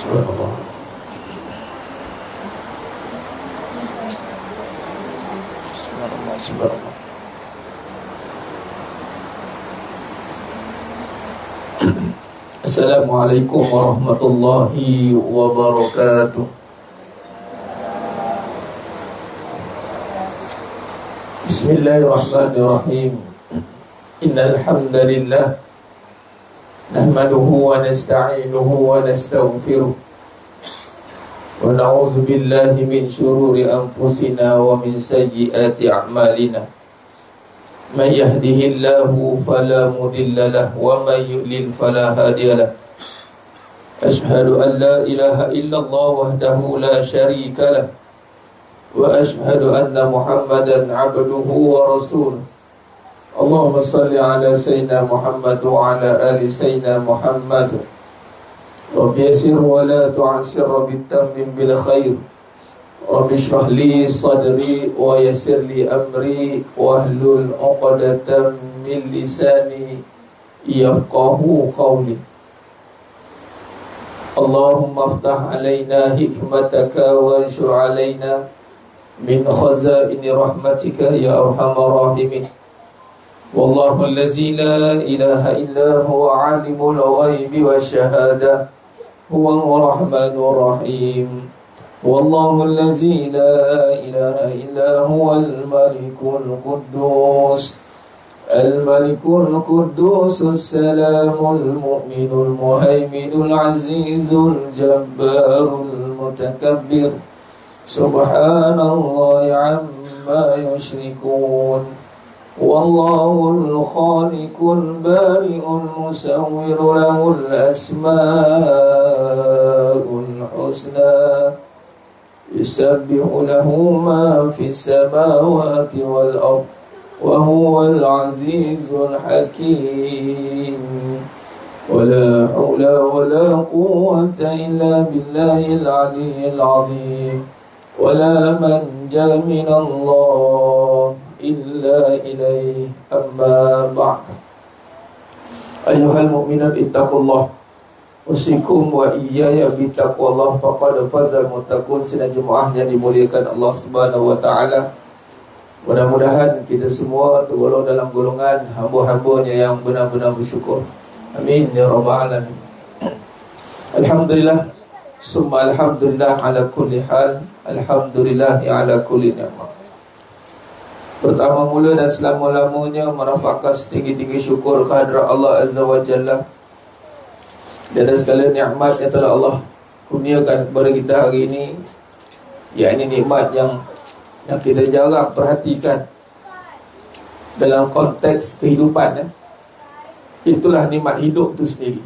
Subhanallah. Subhanallah, subhanallah. Assalamualaikum warahmatullahi wabarakatuh. Bismillahirrahmanirrahim. Innal hamdalillah nahmaduhu wa nasta'inuhu wa nastaghfiruh wa na'udzu billahi min shururi anfusina wa min sayyiati a'malina. Man yahdihillahu fala mudilla lahu wa man yudlil fala hadiya lahu. Ashhadu an la ilaha illallah wahdahu la syarika lahu wa ashhadu anna Muhammadan 'abduhu wa rasuluh. Allahumma salli ala sayyidina Muhammad wa ala ali sayyidina Muhammad. Rabbi yassir wa la tu'assir, Rabbi tammim bil khair. Rabbi shrah li sadri wa yassir li amri wahlul 'uqdatam min lisani yafqahu qawli. Allahumma aftah alaina hikmataka wa anshur alaina min khazaini rahmatika ya arhamar rahimin. Wallahu allazi la ilaha illa huwa alimul ghaibi wasyahada huwa rahmanur rahim. Wallahu allazi la ilaha illa huwal malikul quddus al-malikul quddusus salamul mu'minul muhaiminul azizul jabbarul mutakabbir. Subhanallahi amma yushrikun. Wallahul khaliqul bari'ul musawwiru lahul asmaul husna. Yusabbihu lahu ma fis samawati wal ardh wa huwal azizul hakim. Wala haula wala quwwata illa billahil aliyyil azim. Wala manja minallah illa ilaih. Amma ba'd. Ayuhal mu'minun ittaqullah. Usikum wa iyaya bittaqwallah faqad fazal muttaqun. Sidang jemaah yang dimuliakan Allah Subhanahu wa taala. Mudah-mudahan kita semua tergolong dalam golongan hamba-hambanya yang benar-benar bersyukur. Amin ya rabbal alamin. Alhamdulillah summa alhamdulillah ala kulli hal. Alhamdulillah ala kulli ni'mah. Pertama mula dan selama-lamanya merafakkan setinggi-tinggi syukur kehadrat Allah Azza wa Jalla di atas segala nikmat yang telah Allah kurniakan kepada kita hari ini, yakni nikmat yang kita jarang perhatikan dalam konteks kehidupan. Itulah nikmat hidup itu sendiri.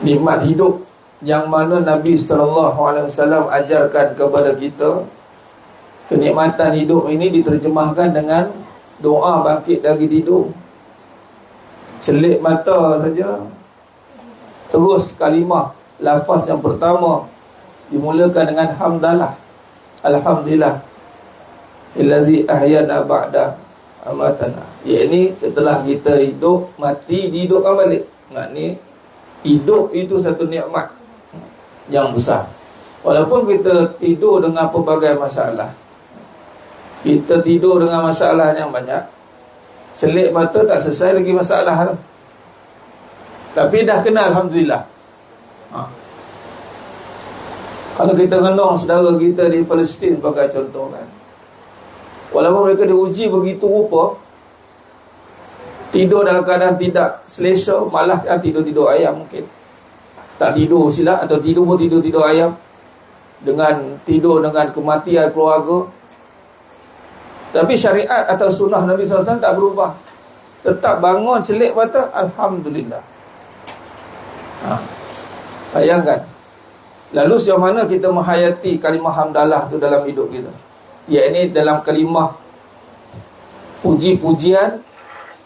Nikmat hidup yang mana Nabi SAW ajarkan kepada kita. Kenikmatan hidup ini diterjemahkan dengan doa bangkit dari tidur. Celik mata saja, terus kalimah lafaz yang pertama dimulakan dengan hamdalah. Alhamdulillah allazi ahyana ba'da amatana. Yakni setelah kita hidup, mati, dihidupkan balik. Maknanya hidup itu satu nikmat yang besar. Walaupun kita tidur dengan pelbagai masalah, kita tidur dengan masalah yang banyak, selik mata tak selesai lagi masalah tu. Tapi dah kena alhamdulillah. Kalau kita kenal saudara kita di Palestin sebagai contoh kan, walaupun mereka diuji begitu rupa, tidur dalam keadaan tidak selesa, malah tidur-tidur ayam mungkin. Tak tidur silap, atau tidur pun tidur-tidur ayam, dengan tidur dengan kematian keluarga. Tapi syariat atau sunnah Nabi SAW tak berubah. Tetap bangun celik mata, alhamdulillah. Bayangkan. Lalu sejauh mana kita menghayati kalimah hamdalah tu dalam hidup kita, yakni dalam kalimah puji-pujian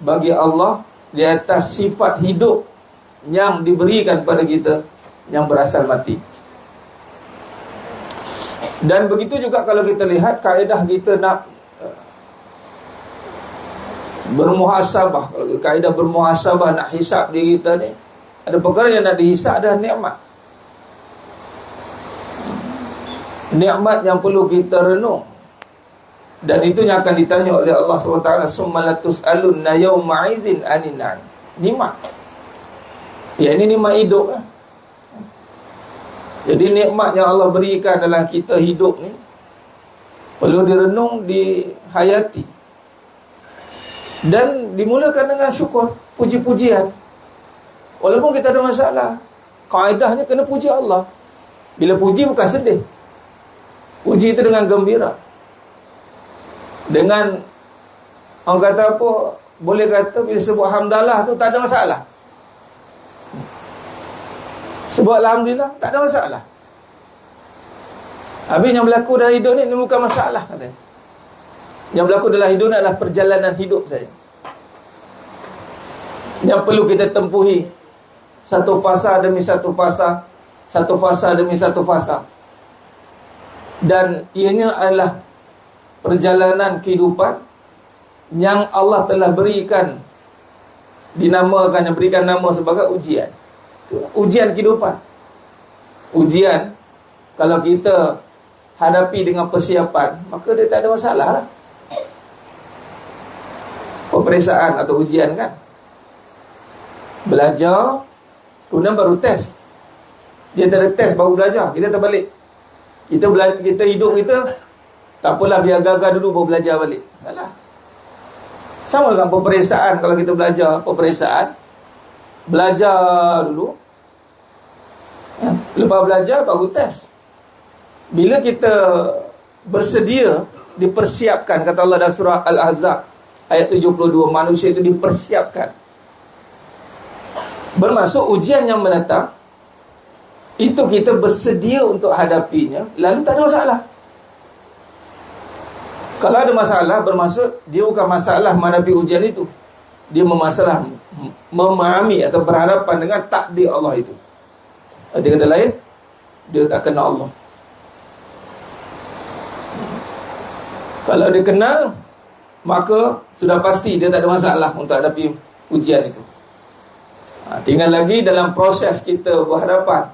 bagi Allah di atas sifat hidup yang diberikan pada kita yang berasal mati. Dan begitu juga kalau kita lihat kaedah kita nak bermuhasabah. Kalau kaedah bermuhasabah, nak hisap diri kita ni, ada perkara yang nak dihisap, ada nikmat. nikmat yang perlu kita renung. Dan itu yang akan ditanya oleh Allah SWT. Summa latus'alunna yawma izin anin na'im. Nikmat. Ya, ini nikmat hidup lah. Jadi nikmat yang Allah berikan dalam kita hidup ni perlu direnung, dihayati. Dan dimulakan dengan syukur, puji-pujian. Walaupun kita ada masalah, kaedahnya kena puji Allah. Bila puji bukan sedih. Puji itu dengan gembira. Dengan, orang kata apa, boleh kata bila sebut hamdalah tu tak ada masalah. Sebut alhamdulillah tak ada masalah. Habis yang berlaku dalam hidup ni bukan masalah, katanya. Yang berlaku dalam hidup ni adalah perjalanan hidup saja, yang perlu kita tempuhi satu fasa demi satu fasa, satu fasa demi satu fasa. Dan ianya adalah perjalanan kehidupan yang Allah telah berikan, dinamakan, yang berikan nama sebagai ujian. Ujian kehidupan. Ujian, kalau kita hadapi dengan persiapan, maka dia tak ada masalah lah. Peperiksaan atau ujian kan, belajar, kemudian baru test. Dia tak ada test baru belajar, kita terbalik. Kita hidup kita, tak apalah biar gagal dulu baru belajar balik. Taklah. Sama dengan peperiksaan. Kalau kita belajar peperiksaan, belajar dulu, lepas belajar baru test. Bila kita bersedia, dipersiapkan, kata Allah dalam surah Al-Ahzab ayat 72, manusia itu dipersiapkan. Bermaksud ujian yang mendatang itu kita bersedia untuk hadapinya, lalu tak ada masalah. Kalau ada masalah, bermaksud dia bukan masalah menghadapi ujian itu, dia bermasalah memahami atau berhadapan dengan takdir Allah itu. Dia kata lain, dia tak kenal Allah. Kalau dia kenal, maka sudah pasti dia tak ada masalah untuk hadapi ujian itu. Tinggal lagi dalam proses kita berhadapan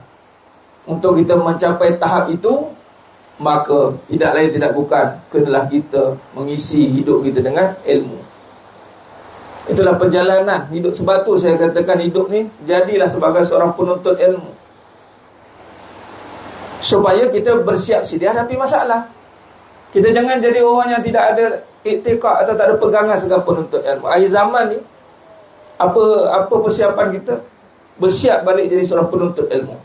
untuk kita mencapai tahap itu, maka tidak lain tidak bukan kenalah kita mengisi hidup kita dengan ilmu. Itulah perjalanan hidup. Sebab tu saya katakan hidup ni, jadilah sebagai seorang penuntut ilmu, supaya kita bersiap sedia hadapi masalah. Kita jangan jadi orang yang tidak ada iktikad atau tak ada pegangan sebagai penuntut ilmu. Akhir zaman ni, apa persiapan kita? Bersiap balik jadi seorang penuntut ilmu.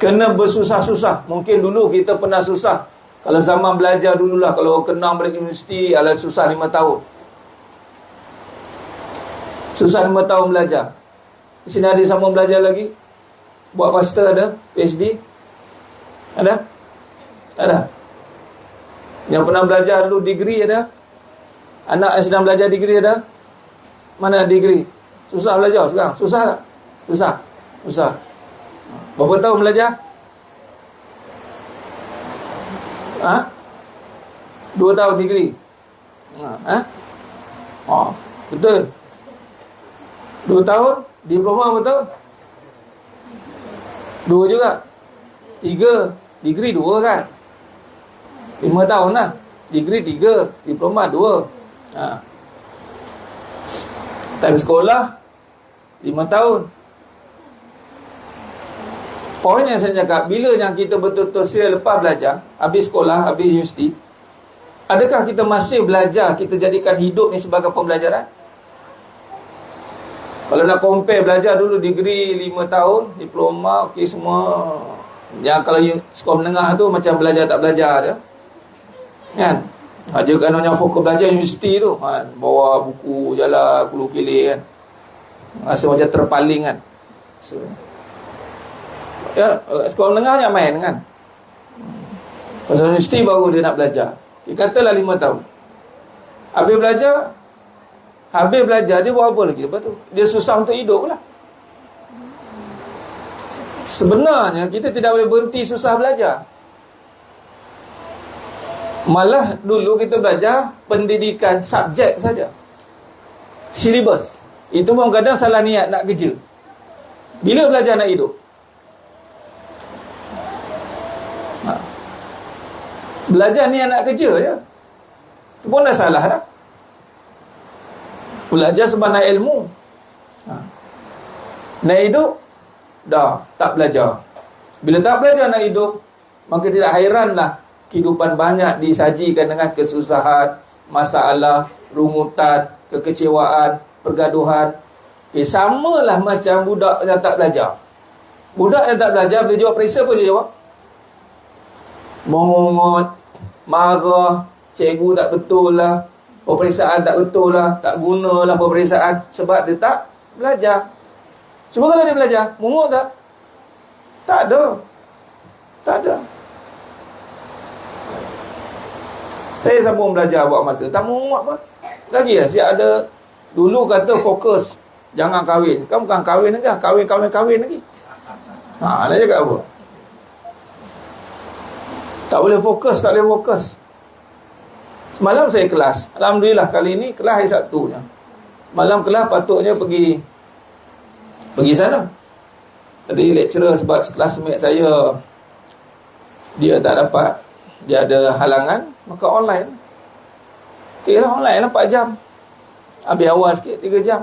Kena bersusah-susah. Mungkin dulu kita pernah susah. Kalau zaman belajar dululah, kalau kena balik universiti, adalah susah 5 tahun. Susah 5 tahun belajar. Di sini ada sama belajar lagi? Buat master ada? PhD? Ada? Ada? Yang pernah belajar dulu degree ada? Anak yang sedang belajar degree ada? Mana degree? Susah belajar sekarang? Susah tak? Susah? Susah. Berapa tahun belajar? 2 tahun degree. Betul. 2 tahun diploma berapa tahun? 2 juga. 3 degree 2 kan? 5 tahun lah. Degree 3, diploma 2. Time sekolah 5 tahun. Poin yang saya cakap, bila yang kita betul-betul serius lepas belajar, habis sekolah, habis universiti, adakah kita masih belajar, kita jadikan hidup ni sebagai pembelajaran? Kalau nak compare belajar dulu degree 5 tahun, diploma, okey semua. Yang kalau sekolah menengah tu macam belajar tak belajar je. Kan? Aja kan yang fokus belajar universiti tu, kan? Bawa buku jalan puluh kili kan. Rasa macam terpaling kan. So, ya, sekolah menengah yang main kan. Pasal universiti baru dia nak belajar. Dia katalah 5 tahun. Habis belajar dia buat apa lagi? Lepas tu dia susah untuk hidup pula. Sebenarnya kita tidak boleh berhenti susah belajar. Malah dulu kita belajar pendidikan subjek saja, syllabus. Itu pun kadang salah niat nak kerja. Bila belajar nak hidup? Belajar ni anak kerja je. Itu pun dah salah dah. Belajar sebenarnya ilmu. Nak hidup, dah tak belajar. Bila tak belajar nak hidup, maka tidak hairanlah kehidupan banyak disajikan dengan kesusahan, masalah, rungutan, kekecewaan, pergaduhan. Samalah macam budak yang tak belajar. Budak yang tak belajar, bila jawab periksa apa dia jawab? Mongot, marah, cikgu tak betul lah, peperiksaan tak betul lah, tak gunalah peperiksaan, sebab dia tak belajar. Cuba kalau dia belajar, mungut tak? Tak ada. Tak ada. Saya sambung belajar buat masa, tak mungut pun. Lagi lah, siap ada. Dulu kata fokus, jangan kahwin. Kan bukan kahwin aja, kahwin lagi. Nak cakap apa? Tak boleh fokus, tak boleh fokus. Semalam saya kelas. Alhamdulillah kali ini kelas hari Sabtunya. Malam kelas patutnya pergi sana. Tadi lecturer sebab classmate saya dia tak dapat, dia ada halangan, maka online. Okay lah, online lah 4 jam. Habis awal sikit 3 jam.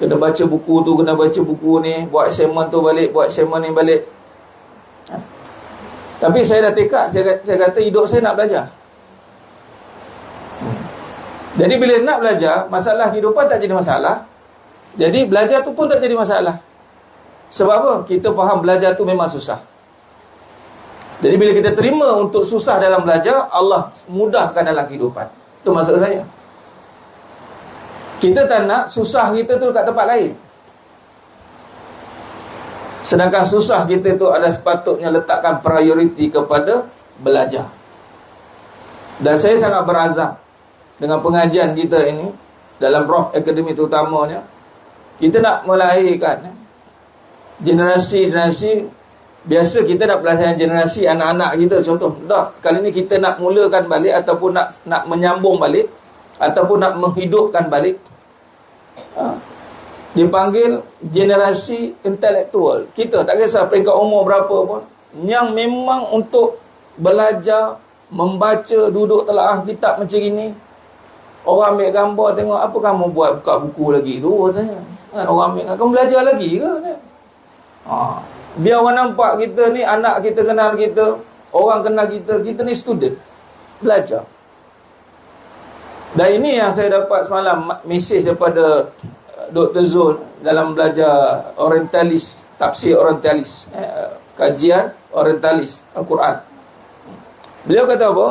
Kena baca buku tu, kena baca buku ni, buat assignment tu balik, buat assignment ni balik. Tapi saya dah tekad, saya kata hidup saya nak belajar. Jadi bila nak belajar, masalah kehidupan tak jadi masalah. Jadi belajar tu pun tak jadi masalah. Sebab apa? Kita faham belajar tu memang susah. Jadi bila kita terima untuk susah dalam belajar, Allah mudahkan dalam kehidupan. Itu maksud saya. Kita tak nak susah kita tu kat tempat lain. Sedangkan susah kita tu ada sepatutnya letakkan prioriti kepada belajar. Dan saya sangat berazam dengan pengajian kita ini, dalam Roh Akademi terutamanya, kita nak melahirkan generasi-generasi. Biasa kita nak belajar generasi anak-anak kita, contoh. Tak, kali ni kita nak mulakan balik, ataupun nak menyambung balik, ataupun nak menghidupkan balik. Dipanggil generasi intelektual. Kita tak kisah peringkat umur berapa pun, yang memang untuk belajar, membaca, duduk telaah kitab macam ini. Orang ambil gambar, tengok apa kamu buat, buka buku lagi tu katanya. Orang ambil, kamu belajar lagi ke katanya. Biar orang nampak kita ni, anak kita kenal kita, orang kenal kita ni student, belajar. Dan ini yang saya dapat semalam, mesej daripada Dr. Zul dalam belajar orientalis, tafsir orientalis, kajian orientalis Al-Quran. Beliau kata apa?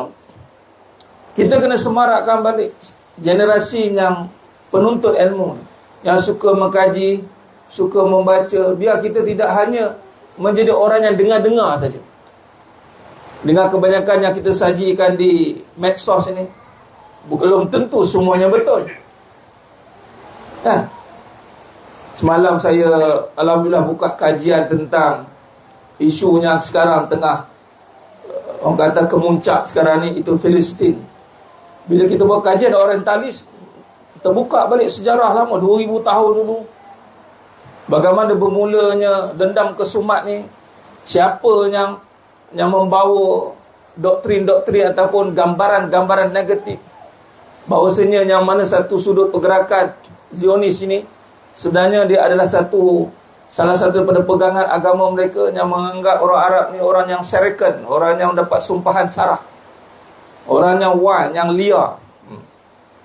Kita kena semarakkan balik generasi yang penuntut ilmu, yang suka mengkaji, suka membaca. Biar kita tidak hanya menjadi orang yang dengar-dengar saja. Dengan kebanyakan yang kita sajikan di medsos ini, belum tentu semuanya betul. Kan? Semalam saya alhamdulillah buka kajian tentang isu yang sekarang tengah orang kata kemuncak sekarang ni, itu Palestin. Bila kita buat kajian orientalis, terbuka balik sejarah lama 2000 tahun dulu. Bagaimana bermulanya dendam kesumat ni, siapa yang membawa doktrin-doktrin ataupun gambaran-gambaran negatif, bahawasanya yang mana satu sudut pergerakan Zionis ini sebenarnya dia adalah salah satu daripada pegangan agama mereka, yang menganggap orang Arab ni orang yang syarikan, orang yang dapat sumpahan sarah, orang yang wan, yang liar.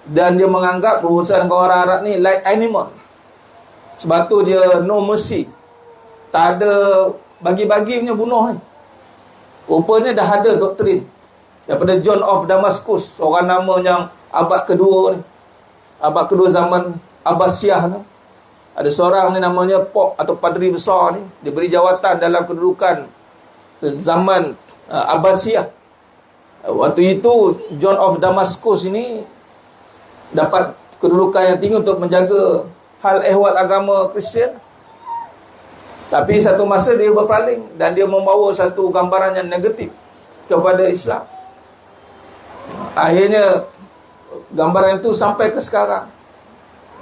Dan dia menganggap berurusan dengan orang Arab ni like animal. Sebab tu dia no mercy, tak ada bagi-bagi punya bunuh ni. Rupanya dah ada doktrin daripada John of Damascus, orang nama yang abad kedua ni, abad kedua zaman Abbasiyah ni. Ada seorang ni namanya Pop atau Padri Besar ni, dia beri jawatan dalam kedudukan zaman Abbasiyah. Waktu itu John of Damascus ini dapat kedudukan yang tinggi untuk menjaga hal ehwal agama Kristian. Tapi satu masa dia berpaling dan dia membawa satu gambaran yang negatif kepada Islam. Akhirnya gambaran itu sampai ke sekarang.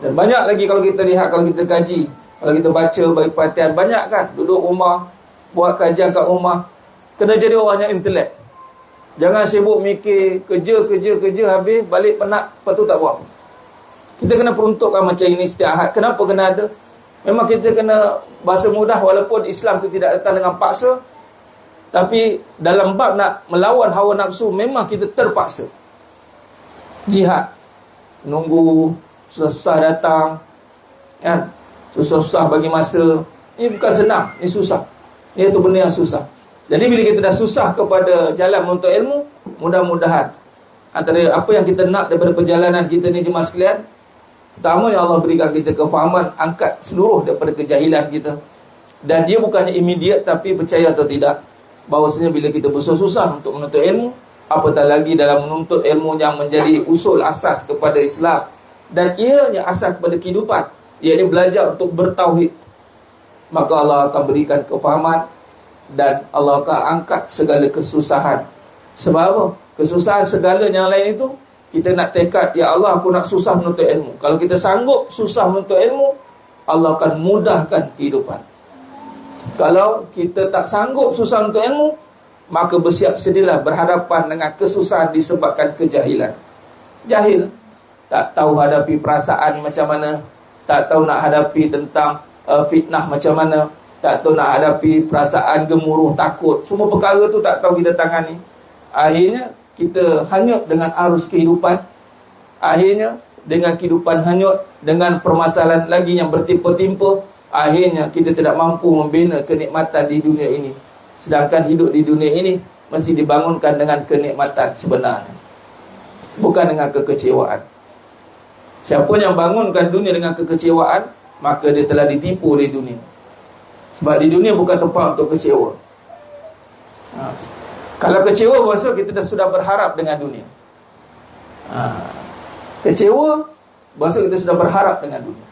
Dan banyak lagi kalau kita lihat, kalau kita kaji, kalau kita baca, bagi perhatian, banyak kan duduk rumah, buat kajian kat rumah. Kena jadi orang yang intelek. Jangan sibuk mikir kerja habis balik penat, lepas tu tak buat apa. Kita kena peruntukkan macam ini setiap Ahad. Kenapa kena ada? Memang kita kena bahasa mudah, walaupun Islam itu tidak datang dengan paksa, tapi dalam bab nak melawan hawa nafsu memang kita terpaksa. Jihad, nunggu susah datang, kan? Susah-susah bagi masa. Ini bukan senang, ini susah. Ini tu benda yang susah. Jadi bila kita dah susah kepada jalan menuntut ilmu, mudah-mudahan antara apa yang kita nak daripada perjalanan kita ni jemaah sekalian, pertama yang Allah berikan kita kefahaman, angkat seluruh daripada kejahilan kita. Dan dia bukannya immediate, tapi percaya atau tidak, bahawasanya bila kita bersusah-susah untuk menuntut ilmu, apatah lagi dalam menuntut ilmu yang menjadi usul asas kepada Islam, dan ianya asas kepada kehidupan, iaitu belajar untuk bertauhid, maka Allah akan berikan kefahaman dan Allah akan angkat segala kesusahan. Sebab apa? Kesusahan segala yang lain itu, kita nak tekad, ya Allah aku nak susah menuntut ilmu. Kalau kita sanggup susah menuntut ilmu, Allah akan mudahkan kehidupan. Kalau kita tak sanggup susah menuntut ilmu, maka bersiap sedialah berhadapan dengan kesusahan disebabkan kejahilan. Jahil, tak tahu hadapi perasaan macam mana, tak tahu nak hadapi tentang fitnah macam mana, tak tahu nak hadapi perasaan gemuruh, takut. Semua perkara tu tak tahu kita tangani. Akhirnya kita hanyut dengan arus kehidupan. Akhirnya dengan kehidupan hanyut, dengan permasalahan lagi yang bertimpa-timpa, akhirnya kita tidak mampu membina kenikmatan di dunia ini. Sedangkan hidup di dunia ini mesti dibangunkan dengan kenikmatan sebenarnya, bukan dengan kekecewaan. Siapa yang bangunkan dunia dengan kekecewaan, maka dia telah ditipu oleh dunia. Sebab di dunia bukan tempat untuk kecewa. Kalau kecewa, maksud kita sudah berharap dengan dunia. Kecewa, maksud kita sudah berharap dengan dunia.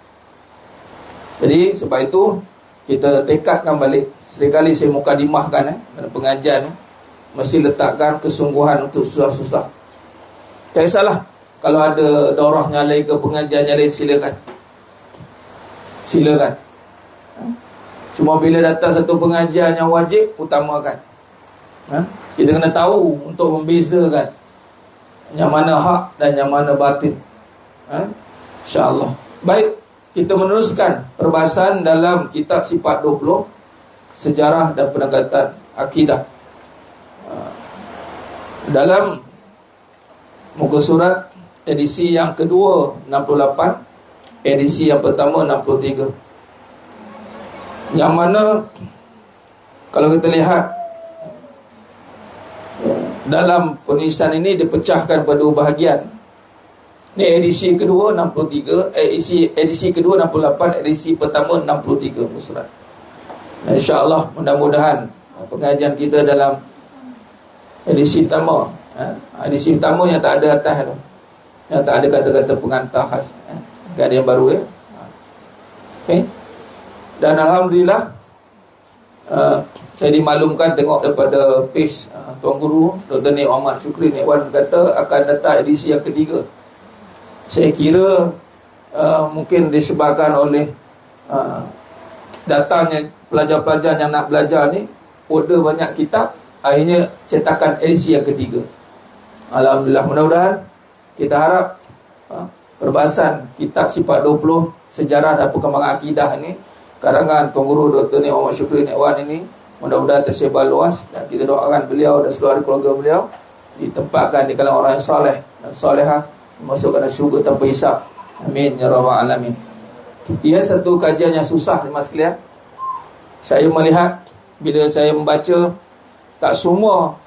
Jadi sebab itu kita tekadkan balik. Seringkali saya mukadimahkan dalam pengajian, mesti letakkan kesungguhan untuk susah-susah. Tak kisahlah kalau ada daurah nyalai ke pengajian nyalai, silakan. Silakan. Cuma bila datang satu pengajian yang wajib, utamakan. Kita kena tahu untuk membezakan yang mana hak dan yang mana batin. InsyaAllah. Baik, kita meneruskan perbahasan dalam kitab Sifat 20, Sejarah dan Pendekatan Akidah. Dalam muka surat edisi yang kedua 68, edisi yang pertama 63. Yang mana kalau kita lihat dalam penulisan ini dipecahkan pada dua bahagian. Ini edisi kedua 63, edisi kedua 68, edisi pertama 63 muka surat. Dan insya-Allah mudah-mudahan pengajian kita dalam edisi pertama, edisi pertama yang tak ada atas tu, yang tak ada kata-kata pengantar khas, tak ada yang baru ya. Okey. Dan alhamdulillah saya dimaklumkan tengok daripada page Tuan Guru Dr. Nik Muhammad Syukri Nik Wan kata akan datang edisi yang ketiga. Saya kira mungkin disebabkan oleh datangnya pelajar-pelajar yang nak belajar ni, order banyak kitab, akhirnya cetakan edisi yang ketiga. Alhamdulillah, mudah-mudahan kita harap perbahasan kitab Sifat 20 Sejarah dan Perkembangan Akidah ini karangan Tuan Guru Dr. Nik Muhammad Syukri Nik Wan ini mudah-mudahan tersebar luas, dan kita doakan beliau dan seluruh keluarga beliau ditempatkan di kalangan orang yang soleh dan solehah, masukkan syurga tanpa hisab. Amin ya rabbal alamin. Ia satu kajian yang susah jemaah sekalian. Saya melihat bila saya membaca, tak semua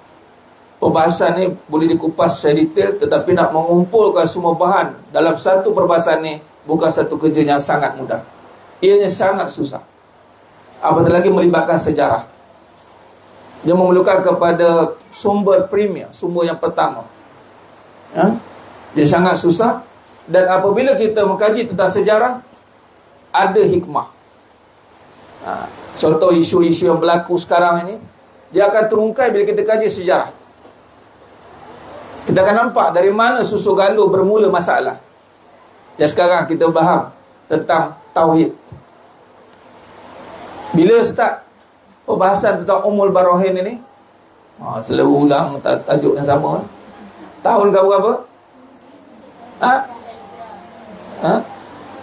perbahasan ni boleh dikupas secara detail, tetapi nak mengumpulkan semua bahan dalam satu perbahasan ni bukan satu kerja yang sangat mudah. Ianya sangat susah. Apatah lagi melibatkan sejarah. Dia memerlukan kepada sumber premier, sumber yang pertama. Dia sangat susah. Dan apabila kita mengkaji tentang sejarah, ada hikmah. Contoh isu-isu yang berlaku sekarang ini, dia akan terungkai bila kita kaji sejarah. Kita akan nampak dari mana susu galur bermula masalah. Dan sekarang kita faham tentang tauhid. Bila start pembahasan tentang Ummul Barahin ini, Selalu ulang tajuk yang sama. Tahun ke berapa?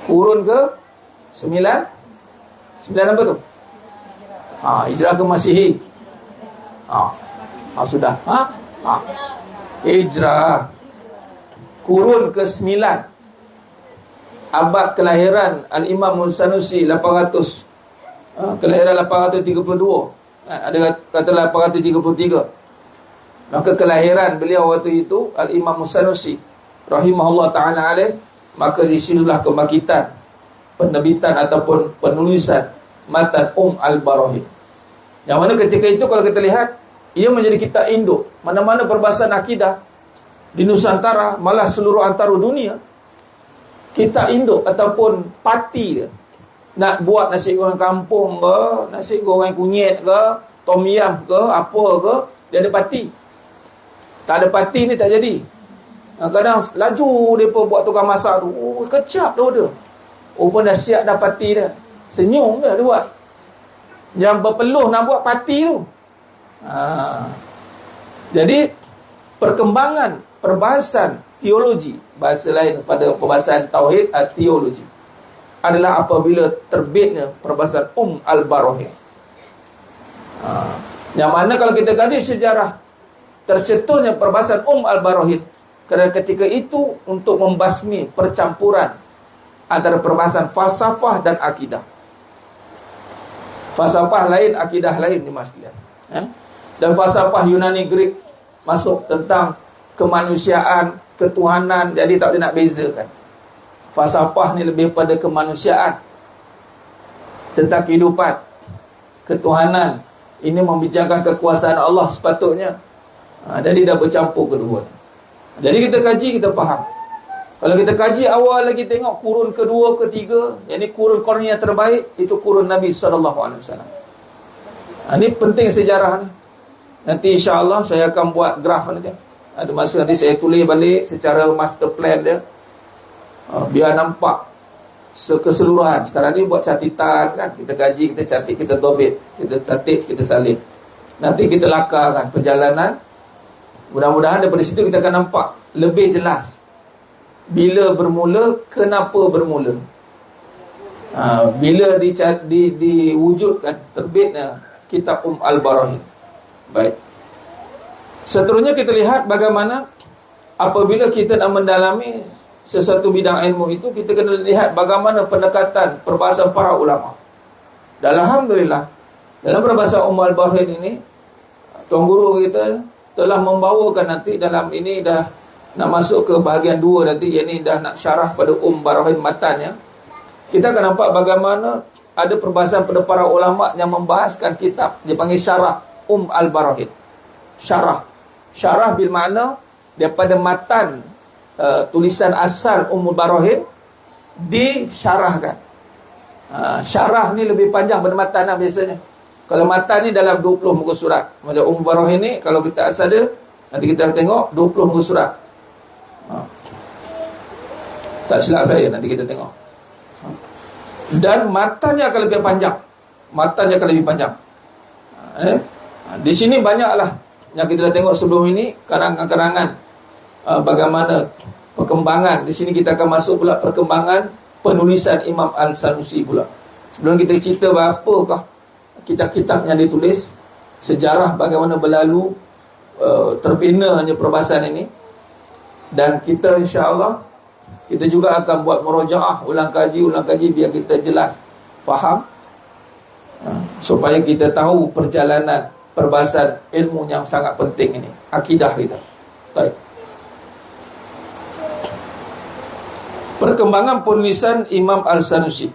Kurun ke 9 apa tu? Hijrah ke Masihi? Sudah. Hijrah kurun ke 9, abad kelahiran Al-Imam Al-Sanusi 800, kelahiran 832, ada kata 833. Maka kelahiran beliau waktu itu Al-Imam Al-Sanusi rahimahullah ta'ala alaih, maka disinilah kebangkitan penerbitan ataupun penulisan matan Al-Barahin, yang mana ketika itu kalau kita lihat ia menjadi kitab induk mana-mana perbahasan akidah di Nusantara, malah seluruh antara dunia. Kitab induk ataupun parti nak buat nasi goreng kampung ke, nasi goreng kunyit ke, tom yam ke, apa ke, dia ada parti. Tak ada parti ni tak jadi. Kadang laju mereka buat tukang masak tu, kecap dia. Pun dah siap dah parti dah. Senyum dia buat. Yang berpeluh nak buat parti tu. Jadi perkembangan perbahasan teologi, bahasa lain pada perbahasan tauhid, teologi, adalah apabila terbitnya perbahasan Al-Barahin. Yang mana kalau kita kaji sejarah tercetusnya perbahasan Al-Barahin, kerana ketika itu untuk membasmi percampuran antara perbahasan falsafah dan akidah. Falsafah lain, akidah lain ni mas sekalian. Dan falsafah Yunani Greek masuk tentang kemanusiaan, ketuhanan, jadi tak boleh nak bezakan. Falsafah ni lebih pada kemanusiaan, tentang kehidupan, ketuhanan. Ini membicarakan kekuasaan Allah sepatutnya. Jadi dah bercampur kedua. Jadi kita kaji, kita faham. Kalau kita kaji awal lagi, tengok kurun kedua, ketiga, yang ni kurun Qarni yang terbaik, itu kurun Nabi SAW. Ini penting sejarah ni. Nanti insya-Allah saya akan buat graf nanti. Ada masa nanti saya tulis balik secara master plan dia, biar nampak keseluruhan. Sekarang ni buat catatan kan, kita kaji, kita catat, kita dobit, kita catat, kita salin. Nanti kita lakarkan perjalanan. Mudah-mudahan daripada situ kita akan nampak lebih jelas bila bermula, kenapa bermula, bila diwujudkan terbitnya kitab Al-Barahin. Baik. Seterusnya kita lihat bagaimana apabila kita nak mendalami sesuatu bidang ilmu itu, kita kena lihat bagaimana pendekatan perbahasan para ulama. Dan alhamdulillah, dalam perbahasan Al-Barahin ini, Tuan Guru kita telah membawakan nanti dalam ini dah nak masuk ke bahagian 2 nanti, yang ini dah nak syarah pada Barahin matannya. Kita akan nampak bagaimana ada perbahasan pada para ulama yang membahaskan kitab, dia panggil syarah Al-Barahin. Syarah bil makna daripada matan tulisan asal Barahin disyarahkan. Syarah ni lebih panjang pada matan lah biasanya. Kalau matan ni dalam 20 muka surat. Macam Barahin ni kalau kita asal dia, nanti kita tengok 20 muka surat. Tak silap saya, nanti kita tengok. Dan matannya akan lebih panjang. Di sini banyaklah yang kita dah tengok sebelum ini, karangan-karangan bagaimana perkembangan. Di sini kita akan masuk pula perkembangan penulisan Imam Al-Sanusi pula. Sebelum kita cerita berapakah kitab-kitab yang ditulis, sejarah bagaimana berlalu terbina hanya perbahasan ini. Dan kita insya-Allah kita juga akan buat murojaah, ulang kaji biar kita jelas, faham, supaya kita tahu perjalanan perbahasan ilmu yang sangat penting ini, akidah kita. Baik. Perkembangan penulisan Imam Al-Sanusi.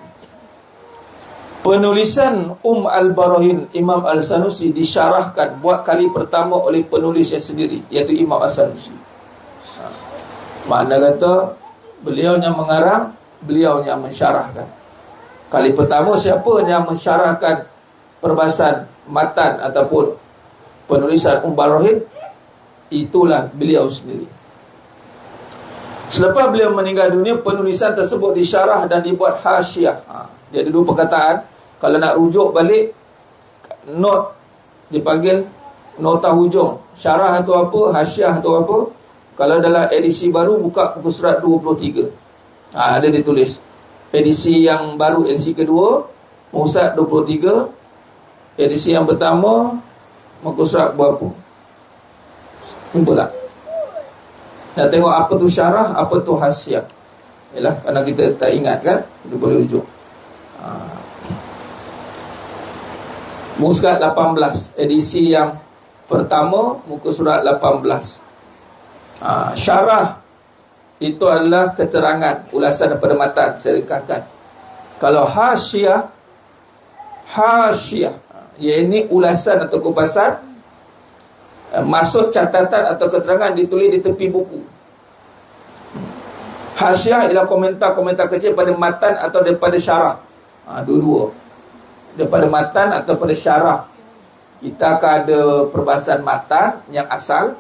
Penulisan Al-Barahin Imam Al-Sanusi disyarahkan buat kali pertama oleh penulisnya sendiri, iaitu Imam Al-Sanusi. Makna kata beliau yang mengarang, beliau yang mensyarahkan. Kali pertama siapa yang mensyarahkan perbahasan matan ataupun penulisan Barahin? Itulah beliau sendiri. Selepas beliau meninggal dunia, penulisan tersebut disyarah dan dibuat hasyiah. Dia ada 2 perkataan. Kalau nak rujuk balik, note dipanggil nota hujung, syarah atau apa, hasyiah atau apa. Kalau dalam edisi baru, buka muka surat 23. Ada ditulis edisi yang baru, edisi kedua, muka surat 23. Edisi yang pertama, muka surat berapa? Jumpa tak? Nak tengok apa tu syarah, apa tu hasyiah. Yalah, kerana kita tak ingat kan, kita boleh rujuk. Muka surat 18, edisi yang pertama, muka surat 18. Syarah itu adalah keterangan, ulasan daripada matan, saya rekahkan. Kalau hasyiah, iaitu ulasan atau kupasan, maksud catatan atau keterangan ditulis di tepi buku. Hasyiah ialah komentar-komentar kecil pada matan atau daripada syarah. Dua-dua, daripada matan atau pada syarah. Kita akan ada perbahasan matan yang asal,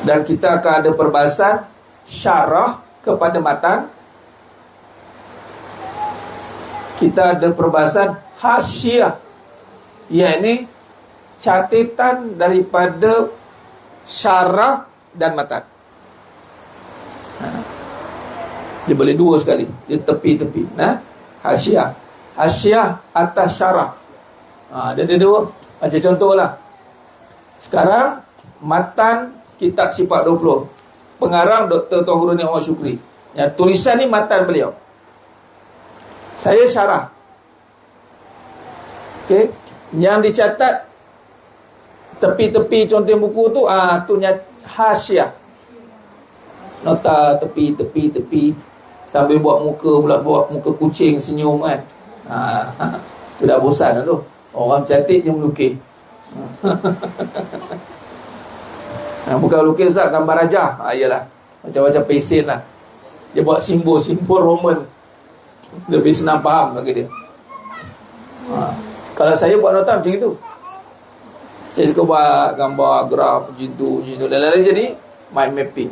dan kita akan ada perbahasan syarah kepada matan. Kita ada perbahasan hasyiah, iaitu catatan daripada syarah dan matan. Dia boleh dua sekali, dia tepi-tepi. Hasyiah atas syarah. Dia ada dua. Macam contohlah, sekarang matan kitab Sifat 20, pengarang Dr. Tuan Guru Ni Muhammad Syukri. Yang tulisan ni matan beliau, saya syarah. Okey, yang dicatat tepi-tepi contoh buku tu, tu hasyiah. Nota tepi sambil buat muka kucing senyum kan. Tu dah bosan dah tu. Orang cantik je melukis. Bukan lukis Ustaz, gambar raja. Iyalah, macam-macam pesen lah. Dia buat simbol Roman, lebih senang faham bagi dia. Kalau saya buat nota macam itu, saya suka buat gambar, graf, macam tu. Lain-lain jadi mind mapping.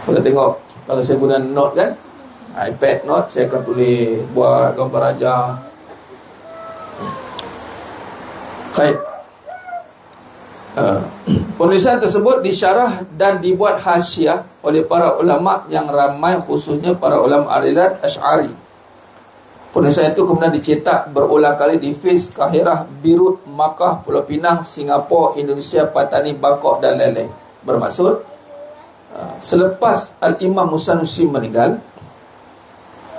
Kalau tengok, kalau saya guna note kan, iPad note, saya akan tulis, buat gambar raja. Baik. Penulisan tersebut disyarah dan dibuat hasyiah oleh para ulama yang ramai, khususnya para ulama aliran Asy'ari. Penulisan itu kemudian dicetak berulang kali di Fez, Kahirah, Beirut, Makkah, Pulau Pinang, Singapura, Indonesia, Patani, Bangkok dan lain-lain. Bermaksud, selepas Al-Imam Sanusi meninggal,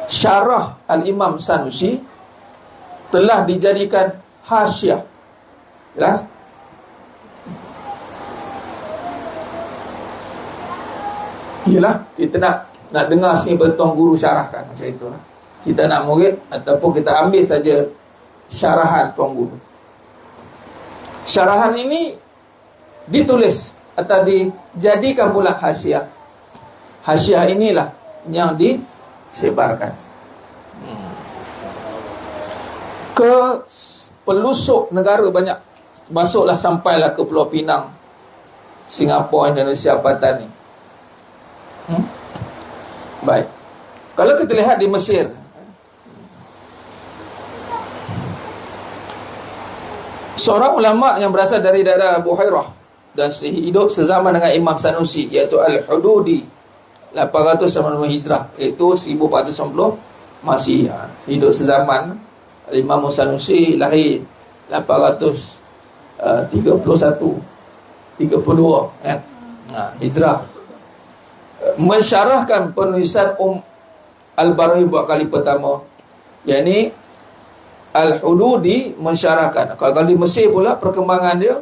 syarah Al-Imam Sanusi telah dijadikan hasyiah. Jelas? Yalah, kita nak dengar sini bertuang guru syarahkan macam itulah. Kita nak murid ataupun kita ambil saja syarahan tuan guru. Syarahan ini ditulis atau dijadikan pula hasyiah. Hasyiah inilah yang disebarkan ke pelosok negara banyak. Masuklah sampailah ke Pulau Pinang, Singapura, Indonesia, Patani. Baik. Kalau kita lihat di Mesir, seorang ulama yang berasal dari daerah Buhairah dan hidup sezaman dengan Imam Sanusi, iaitu Al-Hududi, 890 Hijrah, iaitu 1490 Masih. Hidup sezaman. Imam Sanusi lahir 831 32 kan? Hijrah. Mensyarahkan penulisan Al-Barahi buat kali pertama, yakni Al-Hududi mensyarahkan. Kalau di Mesir pula perkembangan dia,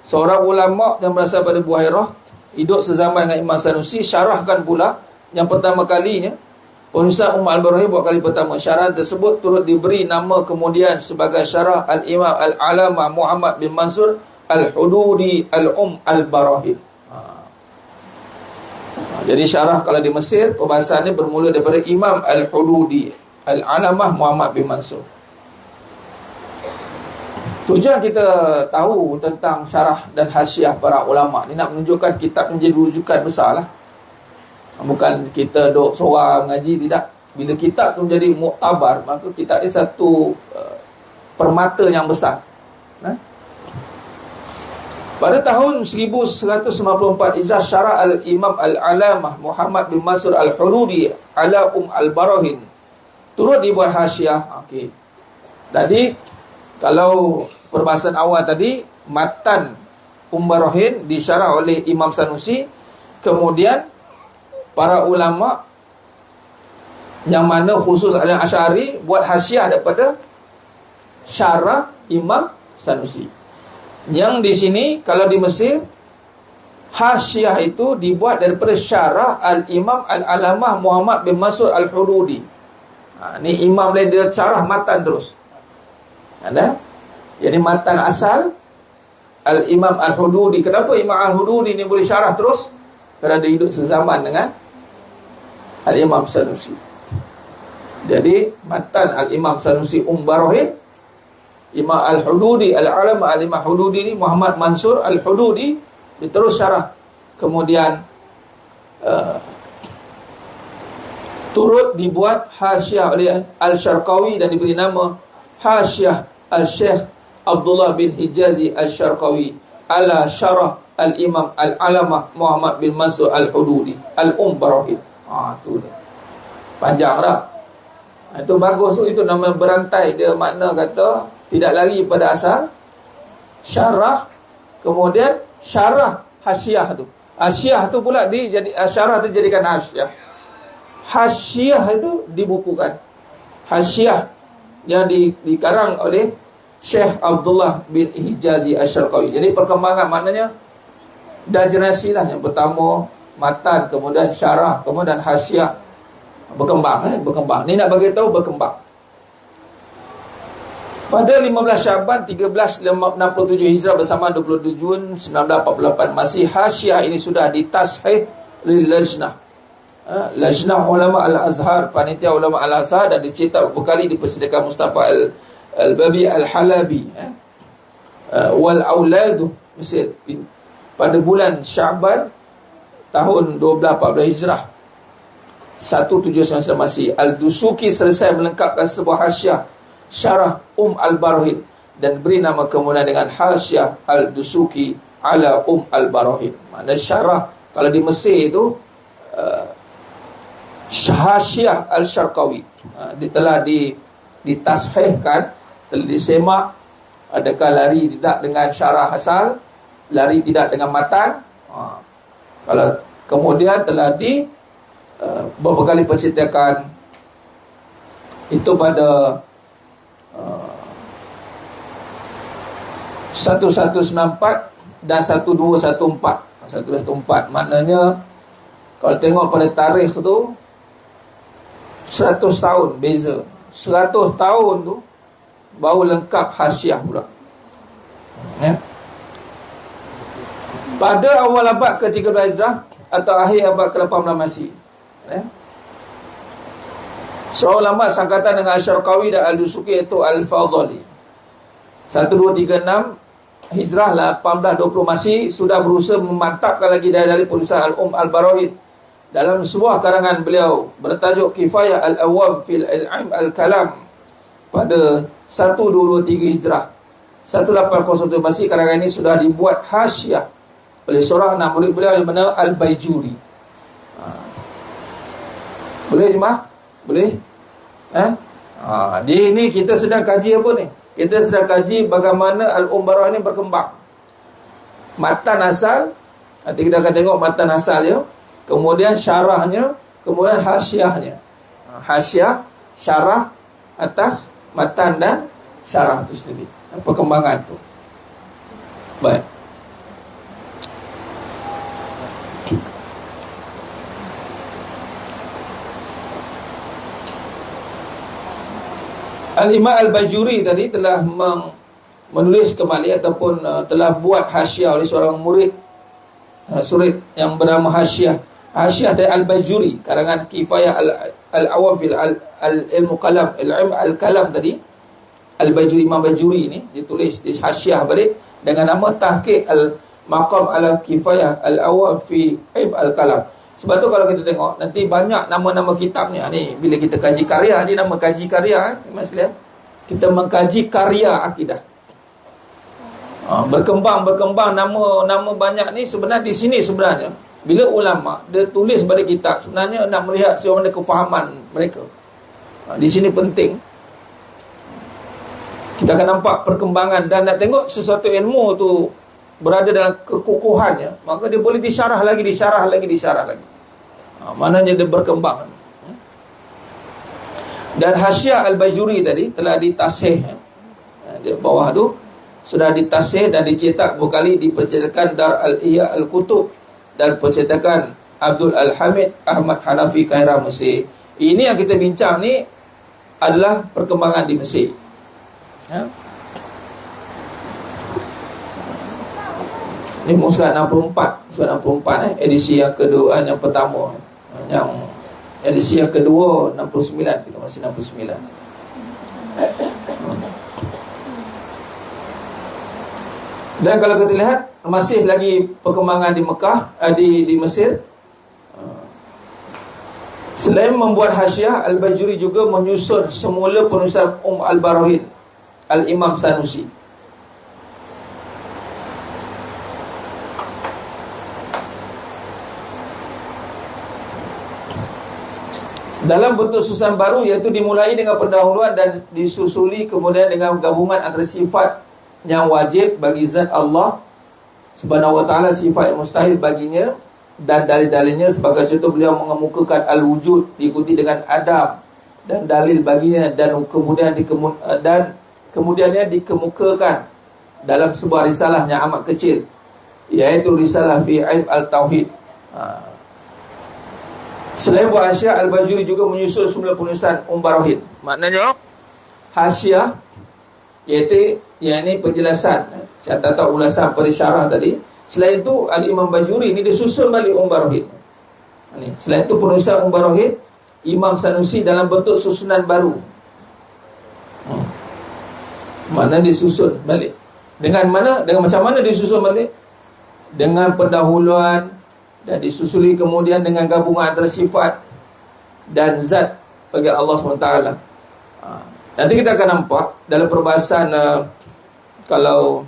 seorang ulama yang berasal pada Buhairah, hidup sezaman dengan Imam Sanusi, syarahkan pula yang pertama kalinya penulisan Al-Barahi buat kali pertama. Syarahan tersebut turut diberi nama kemudian sebagai syarah Al-Imam Al-Alamah Muhammad bin Mansur Al-Hududi Al-Barahi. Jadi syarah kalau di Mesir, perbahasannya bermula daripada Imam Al-Hududi Al-Alamah Muhammad bin Mansur. Tujuan kita tahu tentang syarah dan hasyiah para ulama ni nak menunjukkan kitab menjadi rujukan besar lah. Bukan kita duk seorang ngaji, tidak. Bila kitab tu menjadi muktabar, maka kitab ini satu permata yang besar. Pada tahun 1194 Hijrah, syarah al-Imam al-Alamah Muhammad bin Mansur al-Hududi ala al-Barahin, turut dibuat hasyiah. Okey. Tadi kalau perbahasan awal tadi, matan Barahin disyarah oleh Imam Sanusi, kemudian para ulama yang mana khusus Al-Asy'ari buat hasyiah daripada syarah Imam Sanusi. Yang di sini kalau di Mesir, hasyiah itu dibuat daripada syarah Al-Imam Al-Alamah Muhammad bin Mansur Al-Hududi. Ni imam lain, dia syarah matan terus. Ada? Jadi matan asal Al-Imam Al-Hududi. Kenapa Imam Al-Hududi ni boleh syarah terus? Kerana dia hidup sezaman dengan Al-Imam Sanusi. Jadi matan Al-Imam Sanusi Barahin, Imam Al-Hududi Al-Alamah Al-Imam Hududi ni Muhammad Mansur Al-Hududi, dia terus syarah. Kemudian turut dibuat hasyiah oleh Al-Syarqawi dan diberi nama Hasyiah Al-Syekh Abdullah bin Hijazi Al-Syarqawi ala syarah Al-Imam Al-Alamah Muhammad bin Mansur Al-Hududi Barahin. Tu dia. Panjang dah. Itu bagus tu, itu nama berantai. Dia makna kata tidak lari pada asal syarah, kemudian syarah hasyiah tu. Hasyiah tu pula jadi syarah tu jadikan hasyiah. Hasyiah itu dibukukan. Hasyiah yang dikarang oleh Syekh Abdullah bin Hijazi Asy-Syarqawi. Jadi perkembangan maknanya dah generasi lah. Yang pertama matan, kemudian syarah, kemudian hasyiah. Berkembang. Ni nak bagi tahu berkembang. Pada 15 Syaban 1367 Hijrah bersama 22 Jun 1948 masih hasyiah ini sudah ditashih oleh Lajnah. Lajnah Ulama Al-Azhar, panitia Ulama Al-Azhar, dan dicetak beberapa kali dipersediakan Mustafa Al-Babi Al-Halabi wal Auladu Mesir pada bulan Syaban tahun 1214 Hijrah 1799 masih. Al-Dusuki selesai melengkapkan sebuah hasyiah syarah Al-Barahin dan beri nama kemudian dengan hasyiah Al-Dusuki ala Al-Barahin. Maknanya syarah kalau di Mesir itu hasyiah Al-Syarqawi. Dia telah ditashihkan, telah disemak. Adakah lari tidak dengan syarah asal, lari tidak dengan matan. Kalau kemudian telah beberapa kali persediakan itu pada 1194 dan 1214. 1214 maknanya kalau tengok pada tarikh tu 100 tahun beza. 100 tahun tu baru lengkap hasyiah pula. Pada awal abad ke-13 Hijrah atau akhir abad ke-18 Masih, seorang ulama sangkatan dengan Asy-Syarqawi dan Al-Dusuki iaitu Al-Fadhali 1236 Hijrah 1820 Masih sudah berusaha memantapkan lagi dari penulisan Al-Barahin dalam sebuah karangan beliau bertajuk Kifayah Al-Awwam fil Ilm Al-Kalam pada 1223 Hijrah 1801 Masih. Karangan ini sudah dibuat hasyiah oleh seorang anak murid beliau yang bernama Al-Baijuri. Boleh jemaah? Boleh? Di ni kita sedang kaji apa ni? Kita sedang kaji bagaimana Al-Barahin ini berkembang. Matan asal, nanti kita akan tengok matan asal dia, kemudian syarahnya, kemudian hasyiahnya. Hasyiah, syarah atas matan dan syarah itu sendiri. Perkembangan tu. Baik. Al-Imam Al-Bajuri tadi telah menulis kembali ataupun telah buat hasyiah oleh seorang murid surit yang bernama Hasyiah Al-Bajuri, karangan Kifayah Al-Awwam fil Ilmu Kalam, Ilm Al-Kalam tadi. Al-Bajuri, Imam Bajuri ini ditulis di hasyiah balik dengan nama Tahqiq Al-Maqam ala Kifayah Al-Awwam fi Ilm Al-Kalam. Sebab tu kalau kita tengok nanti banyak nama-nama kitabnya ni, bila kita kaji karya, ni nama kaji karya Mas lihat. Kita mengkaji karya akidah. Berkembang nama banyak ni sebenarnya di sini sebenarnya. Bila ulama dia tulis pada kitab, sebenarnya nak melihat siapa mana kefahaman mereka. Di sini penting. Kita akan nampak perkembangan dan nak tengok sesuatu ilmu tu berada dalam kekukuhannya, maka dia boleh disyarah lagi. Maknanya dia berkembang. Dan Hasyiah Al-Bajuri tadi telah ditasih. Di bawah tu sudah ditasih dan dicetak berkali di percetakan Dar Al-Ihya Al-Kutub dan percetakan Abdul Al-Hamid Ahmad Hanafi, Kairah, Mesir. Ini yang kita bincang ni adalah perkembangan di Mesir. Ini musuh 64 edisi yang kedua, yang pertama. Yang edisi yang kedua 69, kita masih 69. Dan kalau kita lihat masih lagi perkembangan di Mekah, di Mesir. Selain membuat hasyiah, Al-Bajuri juga menyusun semula penulisan Al-Barahin Al-Imam Sanusi. Dalam bentuk susunan baru, iaitu dimulai dengan pendahuluan dan disusuli kemudian dengan gabungan antara sifat yang wajib bagi zat Allah Subhanahu wa ta'ala, sifat yang mustahil baginya, dan dalil-dalilnya. Sebagai contoh, beliau mengemukakan al-wujud diikuti dengan Adam dan dalil baginya, dan kemudiannya dikemukakan dalam sebuah risalah yang amat kecil, iaitu risalah fi aib al-tauhid. Selain buat hasyiah, Al-Bajuri juga menyusul semula penulisan Barahin. Maknanya hasyiah iaitu yang ini penjelasan, catatan ulasan perisyarah tadi. Selain itu Al-Imam Bajuri ini disusun balik Barahin. Selain itu penulisan Barahin Imam Sanusi dalam bentuk susunan baru. Mana disusun balik? Dengan macam mana disusun balik? Dengan pendahuluan dan disusuli kemudian dengan gabungan antara sifat dan zat bagi Allah SWT. Nanti kita akan nampak dalam perbahasan kalau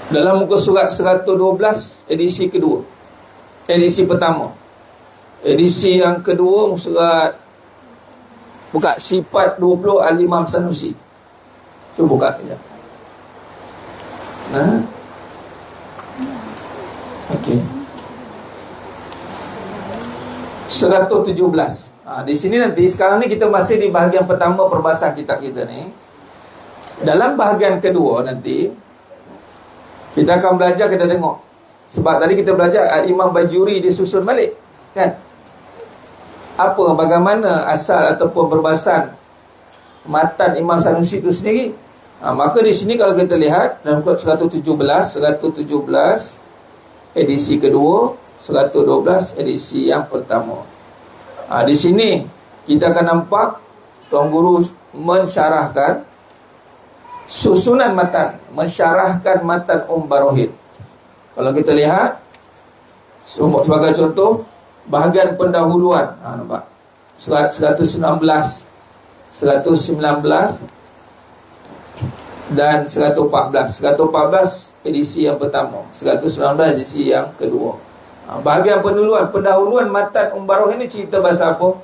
dalam muka surat 112 edisi kedua, edisi pertama, edisi yang kedua surat buka sifat 20 Al-Imam Sanusi. Cuba buka sekejap. Okey. 117. Di sini nanti, sekarang ni kita masih di bahagian pertama perbahasan kitab kita ni. Dalam bahagian kedua nanti kita akan belajar, kita tengok. Sebab tadi kita belajar Al-Imam Bajuri disusun balik, kan? Bagaimana asal ataupun perbahasan matan Imam Sanusi itu sendiri. Maka di sini kalau kita lihat dalam muka 117 edisi kedua, 112 edisi yang pertama. Di sini kita akan nampak Tuan Guru mensyarahkan susunan matan, mensyarahkan matan Barahin. Kalau kita lihat sebagai contoh, bahagian pendahuluan, nampak? Surat 119 dan 114. 114 edisi yang pertama, 119 edisi yang kedua. Bahagian pendahuluan matan Barahin ini cerita bahasa apa?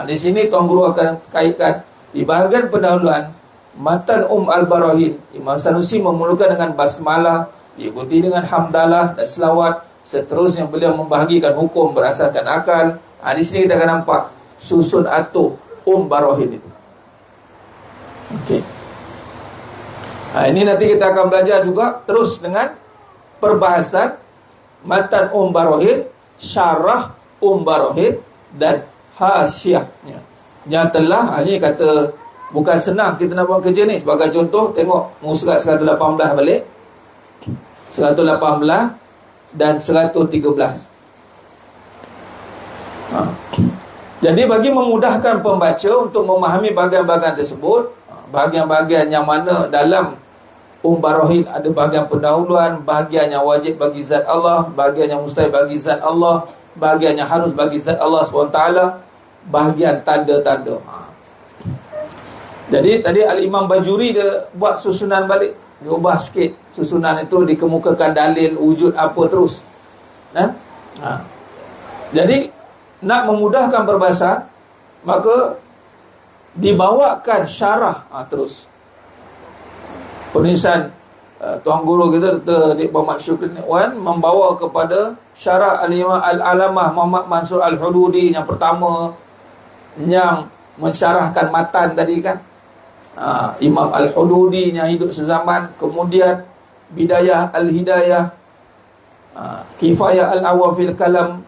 Di sini Tuan Guru akan kaitkan di bahagian pendahuluan matan Al-Barahin. Imam Sanusi memulakan dengan basmalah, diikuti dengan hamdalah dan selawat. Seterusnya beliau membahagikan hukum berdasarkan akal. Di sini kita akan nampak susun atur Barahin itu. Okey. Ini nanti kita akan belajar juga terus dengan perbahasan matan Barahin, syarah Barahin dan hasyiahnya. Yang telah, ini kata bukan senang kita nak buat kerja ni. Sebagai contoh, tengok surat 118 balik, 118 dan 113. Jadi bagi memudahkan pembaca untuk memahami bahagian-bahagian tersebut, bahagian-bahagian yang mana dalam Barahin ada bahagian pendahuluan, bahagian yang wajib bagi zat Allah, bahagian yang mustahil bagi zat Allah, bahagian yang harus bagi zat Allah SWT, bahagian tanda-tanda. Jadi tadi Al-Imam Bajuri dia buat susunan balik, dia ubah sikit susunan itu, dikemukakan dalil wujud apa terus. Jadi nak memudahkan perbahasan, maka dibawakan syarah terus. Penulisan tuan guru kita Dr. Muhammad Syukri Wan membawa kepada syarah Al-Imam Al-Alamah Muhammad Mansur Al-Hududi yang pertama, yang mensyarahkan matan tadi kan, Imam Al-Hududi yang hidup sezaman. Kemudian Bidayah Al-Hidayah, Kifayah Al-Awam fil Kalam,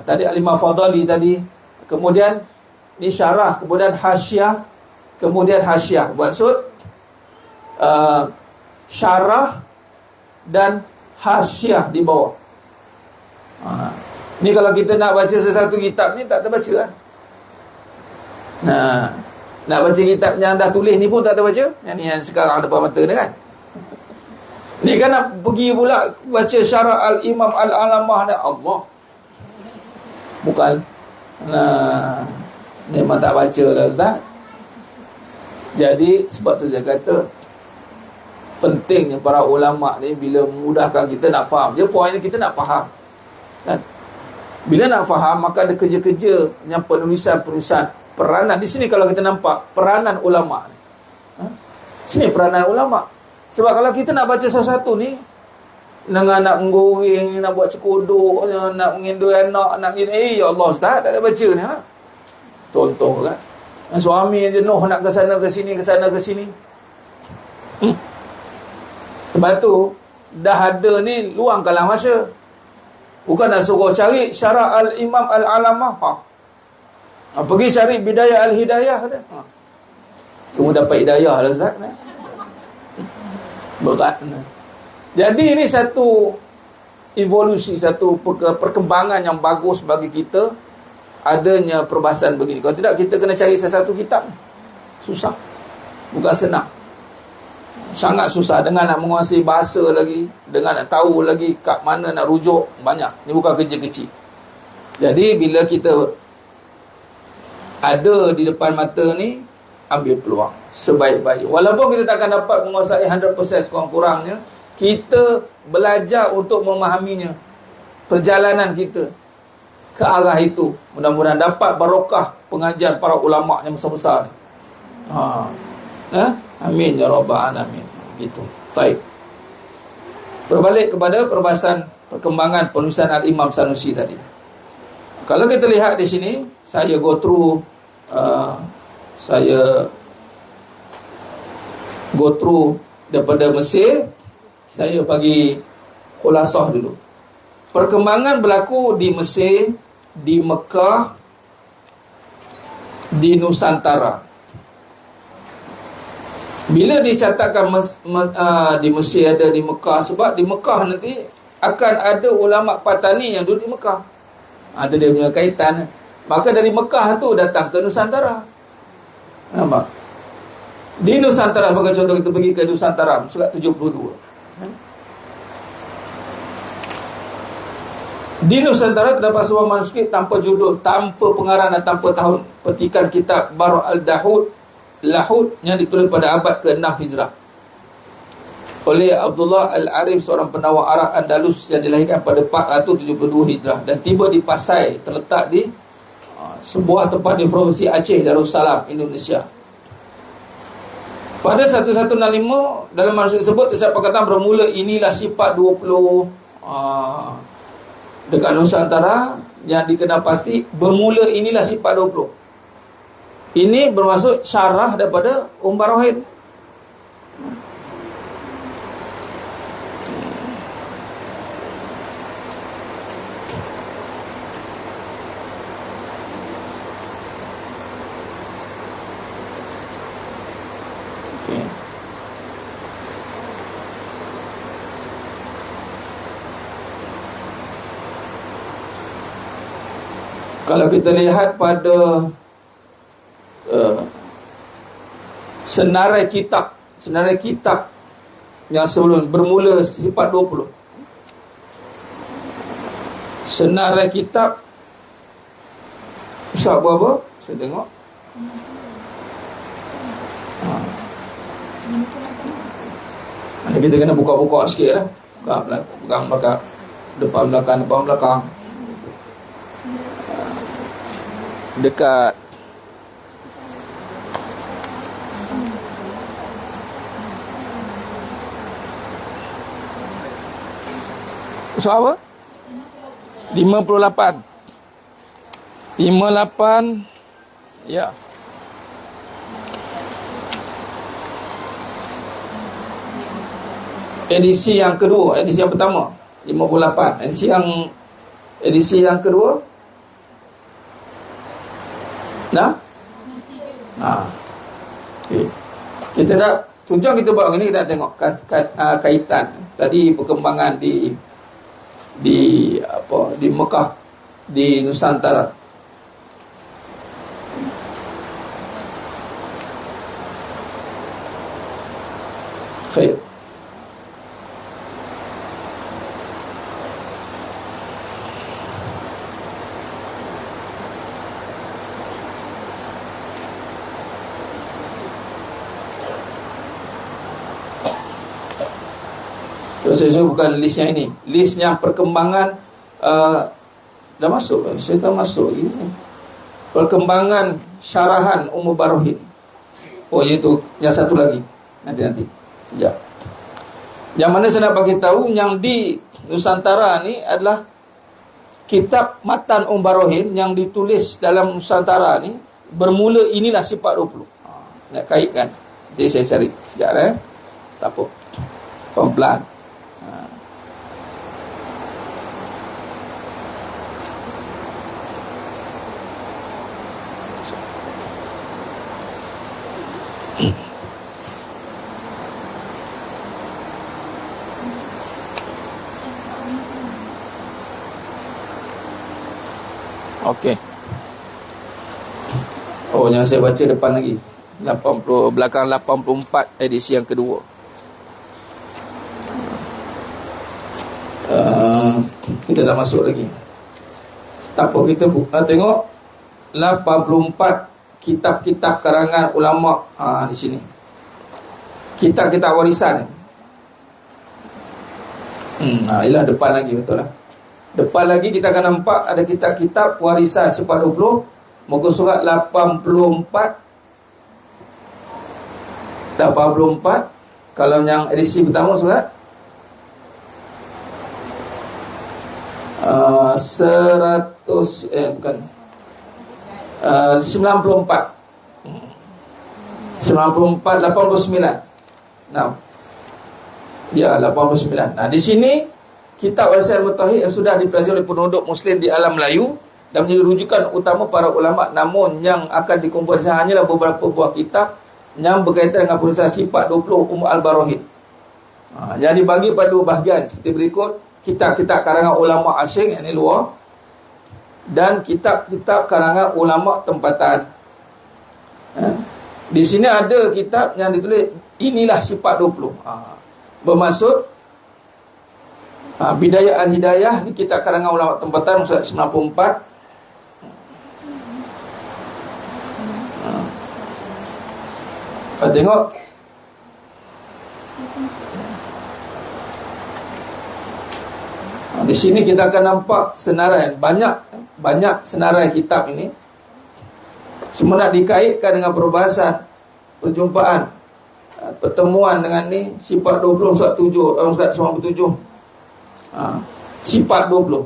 tadi Al-Imam Fadali tadi. Kemudian ni syarah, kemudian hasyiah, kemudian hasyiah. Maksud syarah dan hasyiah di bawah. Ni kalau kita nak baca sesuatu kitab ni tak terbaca kan? Nak baca kitab yang dah tulis ni pun tak terbaca. Yang ni yang sekarang ada depan mata ni kan. Ni kan nak pergi pula baca syarah Al-Imam Al-Alamah ni, Allah. Bukan. Memang tak baca lah Ustaz. Jadi sebab tu saya kata pentingnya para ulama' ni bila memudahkan kita nak faham. Dia poinnya kita nak faham kan? Bila nak faham, maka ada kerja-kerja yang penulisan-penulisan peranan. Di sini kalau kita nampak peranan ulama' ni. Sini peranan ulama'. Sebab kalau kita nak baca sesuatu ni dengan nak menggoreng, nak buat cekodok, nak mengindu anak, nak ya Allah Ustaz, tak ada baca ni Contoh kan, suami jenuh nak ke sana ke sini, ke sana ke sini. Sebab tu dah ada ni, luangkanlah masa. Bukan nak suruh cari syarah Al-Imam Al-Alamah. Pergi cari Bidayah Al-Hidayah kata. Kamu dapat hidayah lah Zat. Berat. Jadi ini satu evolusi, satu perkembangan yang bagus bagi kita, adanya perbahasan begini. Kalau tidak, kita kena cari sesuatu kitab. Susah. Bukan senang. Sangat susah. Dengan nak menguasai bahasa lagi, dengan nak tahu lagi kat mana nak rujuk, banyak. Ini bukan kerja kecil. Jadi bila kita ada di depan mata ni, ambil peluang sebaik-baik. Walaupun kita takkan dapat menguasai 100%, kurang-kurangnya kita belajar untuk memahaminya. Perjalanan kita ke arah itu, mudah-mudahan dapat barokah pengajian para ulama' yang besar-besar ni. Amin ya rabbal alamin. Gitu. Baik. Berbalik kepada perbahasan perkembangan penulisan Al-Imam Sanusi tadi. Kalau kita lihat di sini, saya go through daripada Mesir. Saya bagi khulasah dulu. Perkembangan berlaku di Mesir, di Mekah, di Nusantara. Bila dicatatkan di Mesir ada, di Mekah, sebab di Mekah nanti akan ada ulama' Patani yang duduk di Mekah. Ada dia punya kaitan. Maka dari Mekah tu datang ke Nusantara. Nampak? Di Nusantara, sebagai contoh, kita pergi ke Nusantara surat 72. Di Nusantara terdapat sebuah manuskrip tanpa judul, tanpa pengarang dan tanpa tahun, petikan kitab Bar Lahud yang ditulis pada abad ke-6 Hijrah oleh Abdullah Al-Arif, seorang penawar Arab Andalus yang dilahirkan pada 472 Hijrah dan tiba di Pasai, terletak di sebuah tempat di Provinsi Aceh, Darussalam, Indonesia. Pada 1165 dalam manuskrip tersebut terdapat perkataan bermula inilah sifat 20 dekat Nusantara yang dikenal pasti, bermula inilah sifat 20. Ini bermaksud syarah daripada Barahin. Kalau kita lihat pada senarai kitab yang sebelum bermula sifat 20. Senarai kitab Ustaz buat apa? Saya tengok. Kita kena buka-buka sikit lah. Buka depan belakang. Dekat Soal apa? 58. Ya. Edisi yang kedua, edisi yang pertama 58. Edisi yang kedua. Nah. Okay. Kita dah tujuan kita buat ni, kita tengok kaitan tadi perkembangan di Mekah, di Nusantara. Khair. Saya bukan list yang ini, list yang perkembangan dah masuk. Saya tak masuk ini. Perkembangan syarahan Barohin. Oh, iaitu yang satu lagi. Nanti sekejap. Yang mana saya nak bagi tahu, yang di Nusantara ni adalah kitab Matan Barohin yang ditulis dalam Nusantara ni bermula inilah sifat 20. Nak kaitkan. Jadi saya cari sekejap tak apa. Pelan-pelan. Okey. Oh, yang saya baca depan lagi. 80 belakang 84 edisi yang kedua. Kita dah masuk lagi. Apa kita tengok 84 kitab-kitab karangan ulama di sini. Kitab-kitab warisan. Ialah depan lagi, betul lah. Depan lagi kita akan nampak ada kitab-kitab warisan sifat 20, muka surat 84. Kalau yang edisi pertama surat 94. 89. Ya, 89. Di sini kitab warisan mutahhid yang sudah dipelajari oleh penduduk muslim di alam Melayu dan menjadi rujukan utama para ulama, namun yang akan dikumpulkan hanyalah beberapa buah kitab yang berkaitan dengan penulisan sifat 20 Al-Barohin. Yang dibagi pada dua bahagian seperti berikut: kitab-kitab karangan ulama asing yang ini luar, dan kitab-kitab karangan ulama tempatan. Di sini ada kitab yang ditulis inilah sifat 20. Bermaksud Bidayah Al-Hidayah ni kitab karangan ulama tempatan surat 94. Tengok di sini kita akan nampak senarai banyak senarai kitab ini. Semua nak dikaitkan dengan perbahasan, perjumpaan, pertemuan dengan ni sifat 20 surat 7, surat 97. Sifat 20.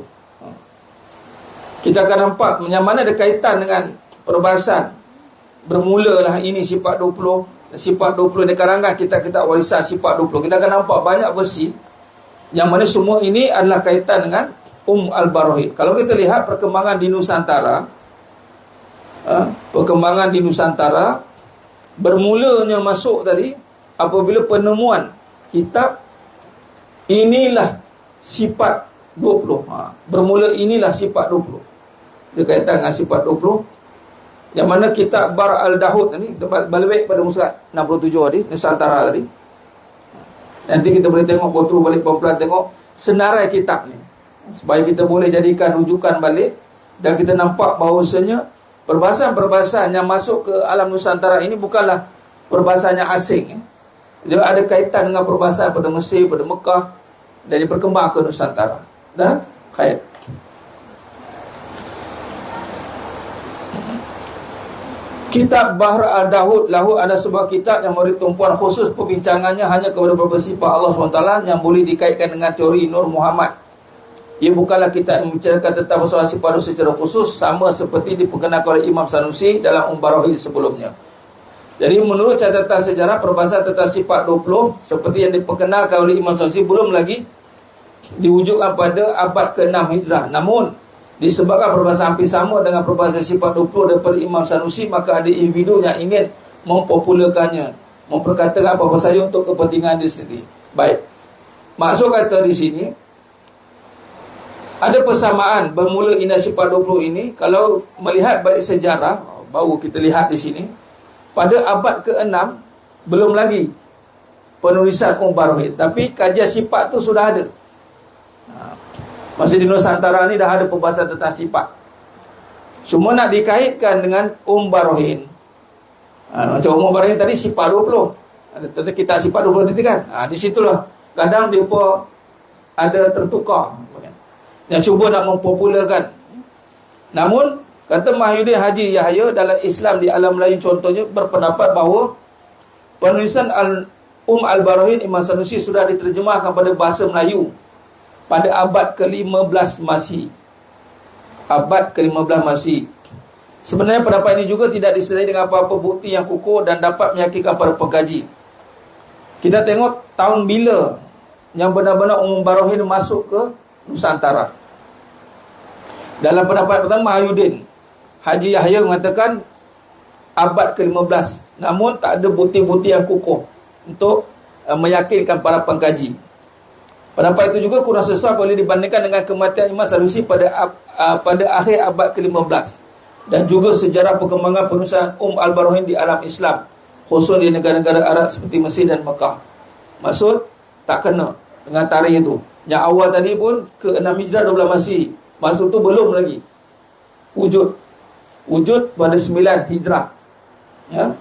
Kita akan nampak yang mana ada kaitan dengan perbahasan. Bermulalah ini sifat 20. Sifat 20 di karangan kita warisan sifat 20. Kita akan nampak banyak versi yang mana semua ini adalah kaitan dengan Al-Barohin. Kalau kita lihat perkembangan di Nusantara, bermulanya masuk tadi apabila penemuan kitab inilah sifat 20. Bermula inilah sifat 20. Dia kaitan dengan sifat 20. Yang mana kitab Bar al-Dahud ni, kita balik pada muka 67 tadi, Nusantara tadi. Nanti kita boleh tengok, go through balik pelan-pelan, tengok senarai kitab ni, supaya kita boleh jadikan rujukan balik. Dan kita nampak bahawasanya perbahasan-perbahasan yang masuk ke alam Nusantara ini bukanlah perbahasan yang asing. Dia ada kaitan dengan perbahasan pada Mesir, pada Mekah, dan diperkembang ke Nusantara. Dan kait. Kitab Bahr al-Dahud lahu ada sebuah kitab yang memberi tumpuan khusus perbincangannya hanya kepada beberapa sifat Allah SWT yang boleh dikaitkan dengan teori Nur Muhammad. Ia bukanlah kitab yang membicarakan tentang persoalan sifat Allah secara khusus, sama seperti diperkenalkan oleh Imam Sanusi dalam Barohid sebelumnya. Jadi menurut catatan sejarah, perbahasan tentang sifat 20 seperti yang diperkenalkan oleh Imam Sanusi belum lagi diwujudkan pada abad ke-6 Hijrah. Namun disebabkan perbahasan hampir sama dengan perbahasan sifat 20 daripada Imam Sanusi, maka ada individu yang ingin mempopularkannya, memperkatakan apa-apa saja untuk kepentingan dia sendiri. Baik, maksud kata di sini ada persamaan bermula indah sifat 20 ini. Kalau melihat balik sejarah, baru kita lihat di sini, pada abad ke-6 belum lagi penulisan Barohid, tapi kajian sifat tu sudah ada. Masih di Nusantara ni dah ada pembahasan tentang sifat. Cuma nak dikaitkan dengan Barohid. Macam Barohid tadi sifat 20. Ada tentang kitab sifat 20 tadi kan. Di situlah kadang dia pun ada tertukar, yang cuba nak mempopularkan. Namun kata Mahyudin Haji Yahya dalam Islam di alam Melayu contohnya berpendapat bahawa penulisan al-Barohid Imam Sanusi sudah diterjemahkan pada bahasa Melayu pada abad ke-15 Masih. Abad ke-15 Masih. Sebenarnya pendapat ini juga tidak disertai dengan apa-apa bukti yang kukuh dan dapat meyakinkan para pengkaji. Kita tengok tahun bila yang benar-benar Barohid masuk ke Nusantara. Dalam pendapat pertama, Mahyudin Haji Yahya mengatakan abad ke-15. Namun tak ada bukti-bukti yang kukuh untuk meyakinkan para pengkaji. Pendapat itu juga kurang sesuai boleh dibandingkan dengan kematian Imam Sanusi pada akhir abad ke-15. Dan juga sejarah perkembangan penulisan al-Barohid di alam Islam, khusus di negara-negara Arab seperti Mesir dan Mekah. Maksud tak kena dengan tarikh itu. Yang awal tadi pun ke-6 Hijrah 12 Masih. Maksud tu belum lagi wujud pada 9 Hijrah. Ya.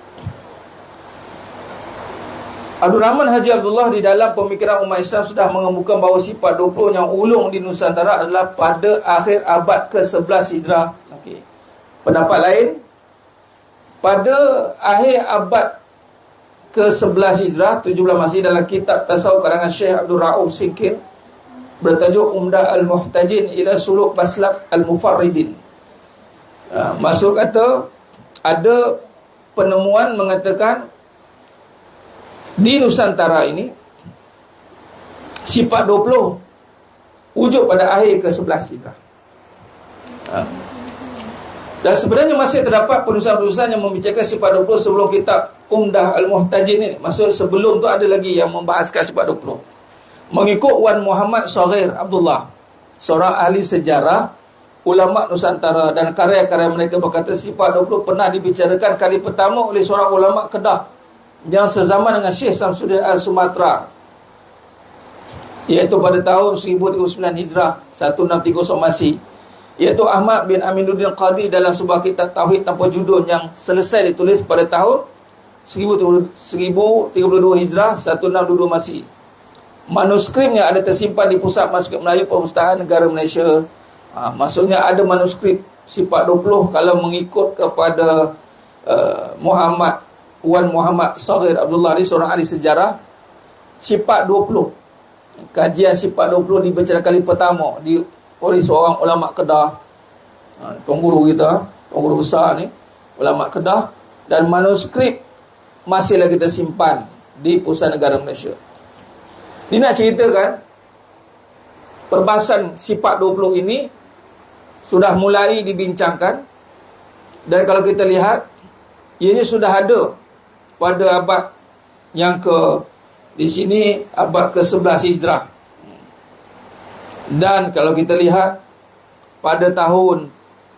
Abdul Rahman Haji Abdullah di dalam pemikiran umat Islam sudah mengemukakan bahawa sifat 20 yang ulung di Nusantara adalah pada akhir abad ke-11 Hijrah. Okey. Pendapat lain, pada akhir abad ke-11 Hijrah 17 Masih, dalam kitab tasawuf karangan Syekh Abdul Rauf Sinkir bertajuk Umdah al-Muhtajin ila Suluk Baslak al-Mufarridin. Maksud kata ada penemuan mengatakan di Nusantara ini sifat 20 wujud pada akhir ke-11 Hijrah. Dan sebenarnya masih terdapat penulisan-penulisan yang membicarakan sifat 20 sebelum kitab Umdah al-Muhtajin ini. Maksud sebelum tu ada lagi yang membahaskan sifat 20. Mengikut Wan Muhammad Saghir Abdullah, seorang ahli sejarah ulama Nusantara, dan karya-karya mereka berkata sifat 20 pernah dibicarakan kali pertama oleh seorang ulama Kedah yang sezaman dengan Syekh Samsuddin Al-Sumatra, iaitu pada tahun 1039 Hijrah 1630 Masih, iaitu Ahmad bin Aminuddin Qadi dalam sebuah kitab Tauhid tanpa judul yang selesai ditulis pada tahun 1032 Hijrah 1622 Masih. Manuskripnya ada tersimpan di Pusat Manuskrip Melayu Perpustakaan Negara Malaysia. Maksudnya ada manuskrip sifat 20 kalau mengikut kepada Wan Muhammad Saghir Abdullah, ni seorang ahli sejarah. Sifat 20, kajian sifat 20 dibicarakan kali pertama oleh seorang ulama Kedah, tuan guru kita, tuan guru besar ni, ulama Kedah, dan manuskrip masih lagi tersimpan di Pusat Negara Malaysia. Ini nak ceritakan perbahasan sifat 20 ini sudah mulai dibincangkan, dan kalau kita lihat ianya sudah ada pada abad yang di sini abad ke-11 Hijrah. Dan kalau kita lihat pada tahun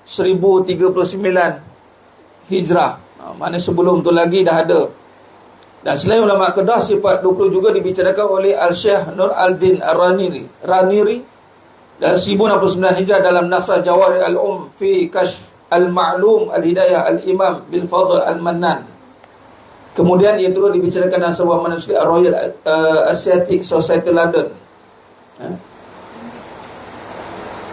1039 Hijrah. Mana sebelum tu lagi dah ada. Dan selain ulama Kedah, sifat 20 juga dibicarakan oleh Al-Syekh Nur Al-Din Raniri dalam 1069 Hijrah dalam Nasr Jawahir fi Kashf Al-Ma'lum Al-Hidayah Al-Imam Bil Fadl Al-Mannan. Kemudian ia turut dibicarakan dalam sebuah manuskrip Royal Asiatic Society London.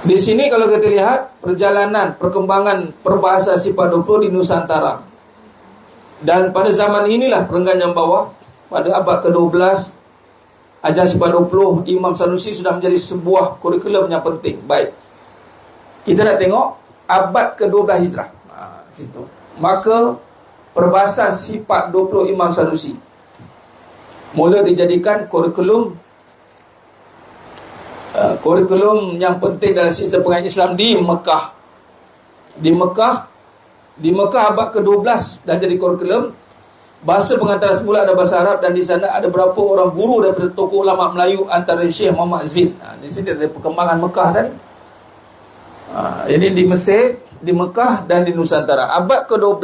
Di sini kalau kita lihat perjalanan perkembangan perbahasa sifat 20 di Nusantara. Dan pada zaman inilah perenggan bawah, pada abad ke-12, ajar sifat 20 Imam Sanusi sudah menjadi sebuah kurikulum yang penting. Baik, kita nak tengok abad ke-12 Hijrah. Situ. Maka perbahasan sifat 20 Imam Sanusi mula dijadikan kurikulum yang penting dalam sistem pengajaran Islam di Mekah. Di Mekah abad ke-12 dah jadi kurikulum. Bahasa pengantaran semula ada bahasa Arab, dan di sana ada berapa orang guru daripada tokoh ulama Melayu antara Syekh Muhammad Zain. Di sini ada perkembangan Mekah tadi. Ini di Mesir, di Mekah dan di Nusantara. Abad ke-12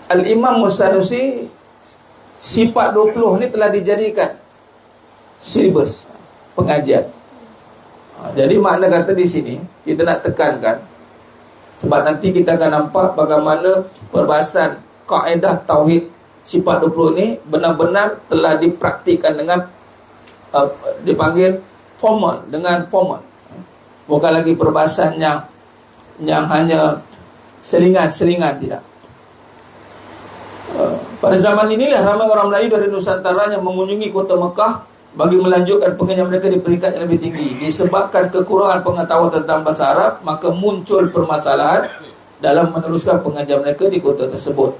Al-Imam Sanusi, sifat 20 ni telah dijadikan silibus pengajian. Jadi makna kata di sini kita nak tekankan, sebab nanti kita akan nampak bagaimana perbahasan kaedah tauhid sifat 20 ni benar-benar telah dipraktikkan dengan dipanggil formal, dengan formal. Bukan lagi perbahasan yang hanya selingan-selingan, tidak. Pada zaman inilah ramai orang Melayu dari Nusantara yang mengunjungi kota Mekah bagi melanjutkan pengajian mereka di peringkat yang lebih tinggi. Disebabkan kekurangan pengetahuan tentang bahasa Arab, maka muncul permasalahan dalam meneruskan pengajian mereka di kota tersebut.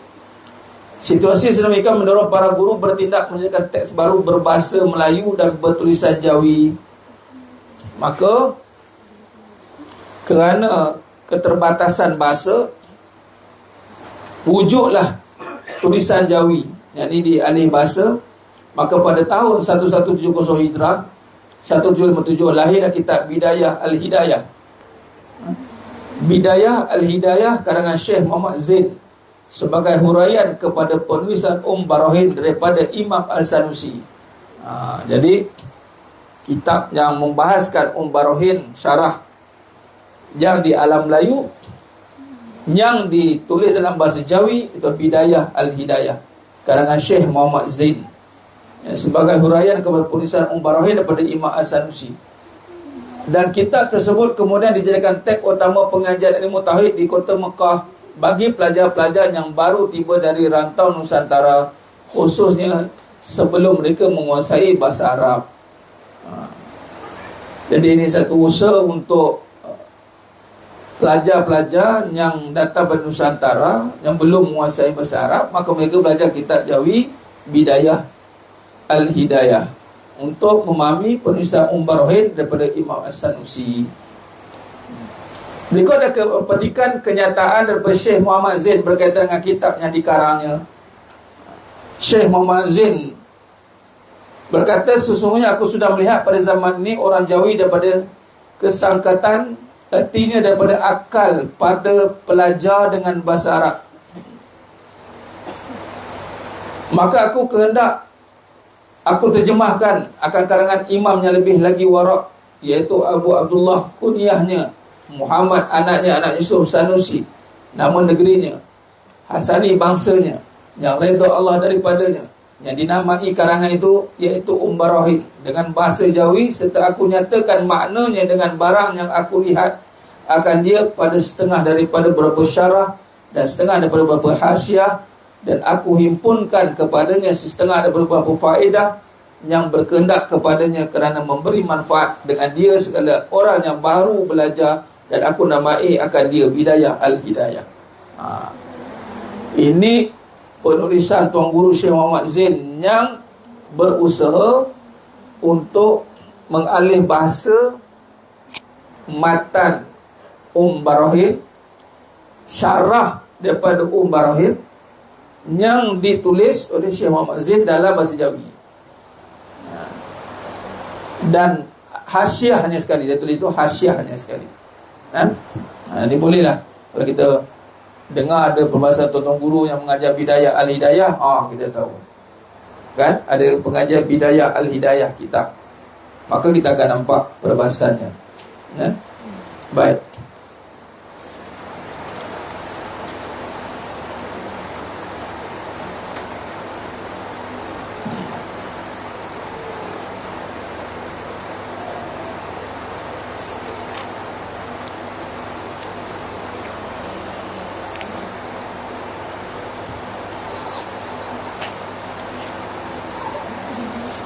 Situasi sedemikian mendorong para guru bertindak menyediakan teks baru berbahasa Melayu dan bertulisan Jawi. Maka kerana keterbatasan bahasa, wujudlah tulisan Jawi, yakni di alih bahasa. Maka pada tahun 1170 Hijrah, 1757 lahirlah kitab Bidayah Al-Hidayah. Bidayah Al-Hidayah karangan Syekh Muhammad Zain sebagai huraian kepada penulisan Barahin daripada Imam Al-Sanusi. Jadi kitab yang membahaskan Barahin, syarah yang di alam Melayu, yang ditulis dalam bahasa Jawi, itu Bidayah Al-Hidayah karangan Syekh Muhammad Zain sebagai huraian kepada penulisan Barahin daripada Imam Al-Sanusi. Dan kitab tersebut kemudian dijadikan teks utama pengajian ilmu tauhid di kota Mekah bagi pelajar-pelajar yang baru tiba dari rantau Nusantara, khususnya sebelum mereka menguasai bahasa Arab. Jadi ini satu usaha untuk pelajar-pelajar yang datang dari Nusantara yang belum menguasai bahasa Arab, maka mereka belajar kitab Jawi Bidayah Al-Hidayah untuk memahami penulisan Barahin daripada Imam Al-Sanusi. Berikut ada petikan kenyataan daripada Syekh Muhammad Zain berkaitan dengan kitab yang dikarangnya. Syekh Muhammad Zain berkata, sesungguhnya aku sudah melihat pada zaman ini orang Jawi daripada kesangkatan, artinya daripada akal pada pelajar dengan bahasa Arab. Maka aku kehendak aku terjemahkan akan karangan imam yang lebih lagi warak, iaitu Abu Abdullah kunyahnya, Muhammad anaknya anak Yusuf Sanusi, nama negerinya, Hasani bangsanya, yang redha Allah daripadanya, yang dinamai karangan itu iaitu Barahin dengan bahasa Jawi, serta aku nyatakan maknanya dengan barang yang aku lihat akan dia pada setengah daripada beberapa syarah dan setengah daripada beberapa hasyiah, dan aku himpunkan kepadanya setengah daripada beberapa faedah yang berkehendak kepadanya kerana memberi manfaat dengan dia segala orang yang baru belajar, dan aku namai akan dia Bidayah Al-Hidayah. Ini penulisan Tuan Guru Syekh Muhammad Zain yang berusaha untuk mengalih bahasa matan Barahin, syarah daripada Barahin yang ditulis oleh Syekh Muhammad Zain dalam bahasa Jawi, dan hasyiah hanya sekali, dia tulis itu hasyiah hanya sekali. Ini boleh lah. Kalau kita dengar ada perbahasan tuan guru yang mengajar bidayah al-hidayah, kita tahu. Kan? Ada pengajar bidayah al-hidayah kitab. Maka kita akan nampak perbahasannya. Baik.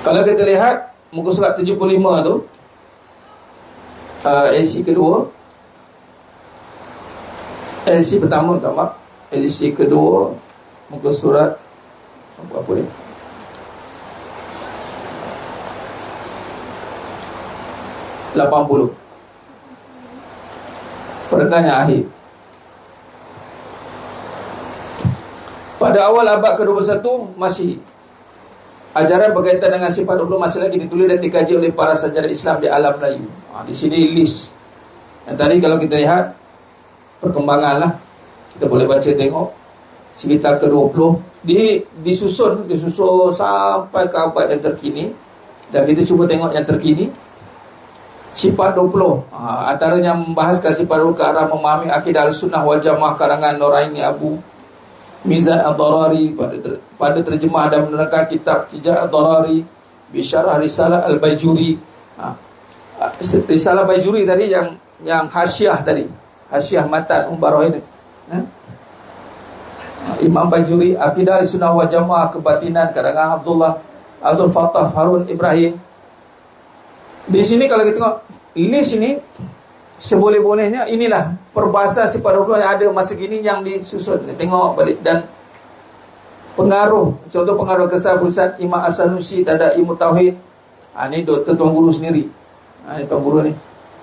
Kalau kita lihat muka surat 75 tu, edisi kedua, edisi pertama, edisi kedua, muka surat apa ni? (80) perenggan yang akhir. Pada awal abad ke-21 masih ajaran berkaitan dengan sifat 20 masih lagi ditulis dan dikaji oleh para sajarah Islam di alam Melayu. Di sini list. Yang tadi kalau kita lihat perkembangan lah, kita boleh baca tengok sekitar ke-20 disusun sampai ke abad yang terkini. Dan kita cuba tengok yang terkini. Sifat 20 antaranya membahaskan sifat 20 ke arah memahami akidah al-sunnah wal jamaah karangan Nuraini Abu Mizan Ad-Darari pada terjemah dan menerangkan kitab Tijah Ad-Darari bisyarah Risalah Al-Baijuri. Risalah Baijuri tadi yang hasyiah tadi, hasyiah matan Umbarah ini. Imam Baijuri, Akidah Sunnah wal Jamaah Kebatinan karangan Abdul Fattah Harun Ibrahim. Di sini kalau kita tengok list ini, seboleh-bolehnya inilah perbahasan sifat 20 yang ada masa kini yang disusun. Tengok balik. Dan pengaruh, contoh pengaruh kesal pusat Imam As-Sanusi terhadap ilmu tauhid. Ini Dr. Tuan Guru sendiri. Ini Tuan Guru ni,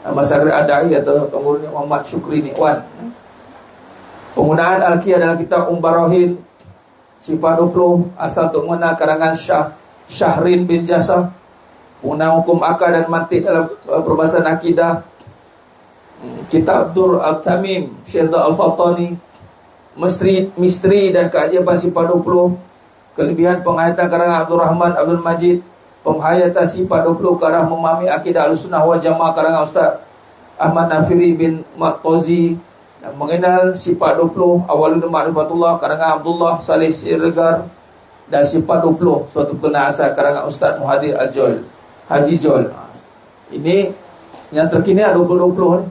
Masyarakat Adai atau Tuan Guru ni Muhammad Syukri ni Wan. Penggunaan Al-Qiyah dalam kitab Barahin sifat 20 asal untuk mengenal karangan Syahrin bin Jasah. Penggunaan hukum akal dan mantik dalam perbahasan akidah kitab Dur Al-Tamim Syekh Al-Fatani, misteri dan keajaiban sifat 20, kelebihan penghayatan karangan Abdul Rahman Abdul Majid, penghayatan sifat 20 ke arah memahami akidah Ahlussunnah wal Jamaah karangan Ustaz Ahmad Nafiri bin Maqtazi, dan mengenal sifat 20 Awalul Ma'rifatullah karangan Abdullah Saleh Siregar, dan sifat 20 suatu pengenal asal karangan Ustaz Muhadir Al-Joil Haji Joil. Ini yang terkini 2020 ni.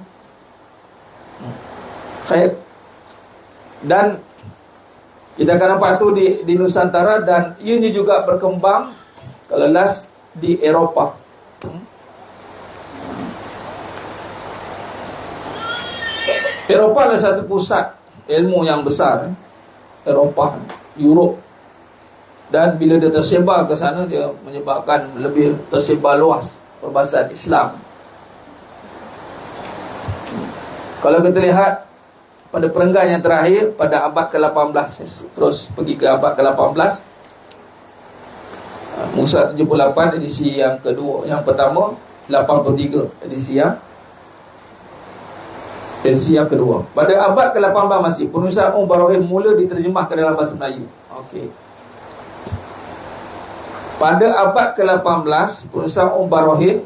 Khair. Dan kita akan nampak tu di Nusantara, dan ianya juga berkembang kalau last di Eropah. Eropah adalah satu pusat ilmu yang besar. Eropah, Europe. Dan bila dia tersebar ke sana, dia menyebabkan lebih tersebar luas perbahasan Islam. Kalau kita lihat pada perenggan yang terakhir pada abad ke-18, terus pergi ke abad ke-18, Musa 78 edisi yang kedua, yang pertama 83 edisi yang kedua. Pada abad ke-18 masih penulisan Barahin mula diterjemahkan dalam bahasa Melayu. Okey. Pada abad ke-18 penulisan Barahin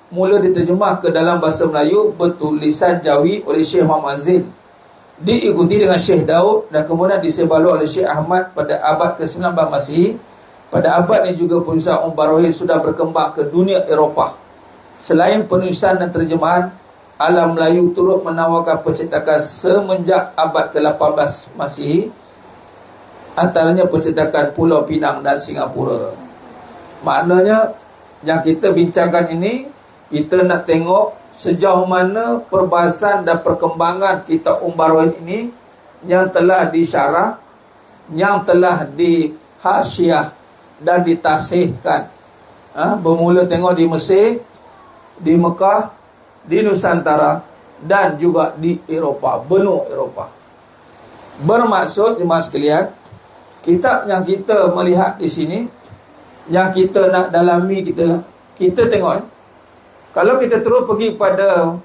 mula diterjemah ke dalam bahasa Melayu bertulisan Jawi oleh Syekh Muhammad Zain, diikuti dengan Syekh Daud, dan kemudian disebarluas oleh Syekh Ahmad pada abad ke-19 Masihi. Pada abad ini juga penulisan Barahin sudah berkembang ke dunia Eropah. Selain penulisan dan terjemahan, alam Melayu turut menawarkan percetakan semenjak abad ke-18 Masihi, antaranya percetakan Pulau Pinang dan Singapura. Maknanya yang kita bincangkan ini, kita nak tengok sejauh mana perbahasan dan perkembangan kitab Barahin ini yang telah disyarah, yang telah dihasyiah dan ditasihkan. Bermula tengok di Mesir, di Mekah, di Nusantara, dan juga di Eropah, benua Eropah. Bermaksud jemaah sekalian, kitab yang kita melihat di sini, yang kita nak dalami, kita tengok, kalau kita terus pergi pada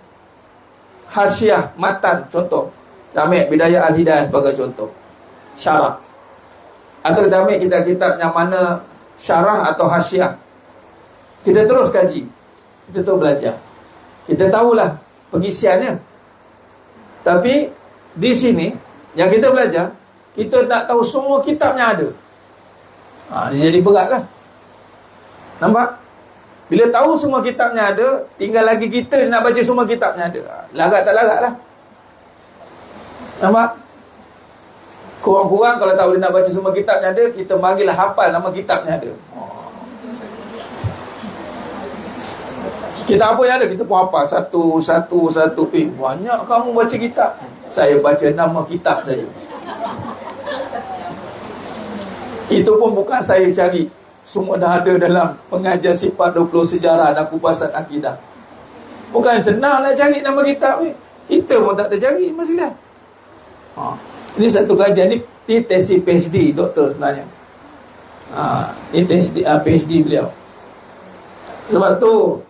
hasiah, matan, contoh. Kita ambil Bidayah Al-Hidayah sebagai contoh. Syarah. Atau kita ambil kitab-kitab yang mana syarah atau hasiah. Kita terus kaji. Kita terus belajar. Kita tahulah pengisiannya. Tapi di sini yang kita belajar, kita tak tahu semua kitabnya ada. Dia jadi berat lah. Nampak? Bila tahu semua kitabnya ada, tinggal lagi kita nak baca semua kitabnya ada. Larat tak larat lah. Nampak? Kurang-kurang kalau tak boleh nak baca semua kitabnya ada, kita marilah hafal nama kitabnya ada. Kita apa yang ada, kita pun hafal satu. Banyak kamu baca kitab. Saya baca nama kitab saja. Itu pun bukan saya cari. Semua dah ada dalam pengajian sifat 20 sejarah dan kupasan akidah. Bukan senang nak cari nama kitab ni. Kita pun tak tercari masalah. Ini satu kajian ni tesis PhD doktor sebenarnya. Ini tesis PhD beliau. Sebab tu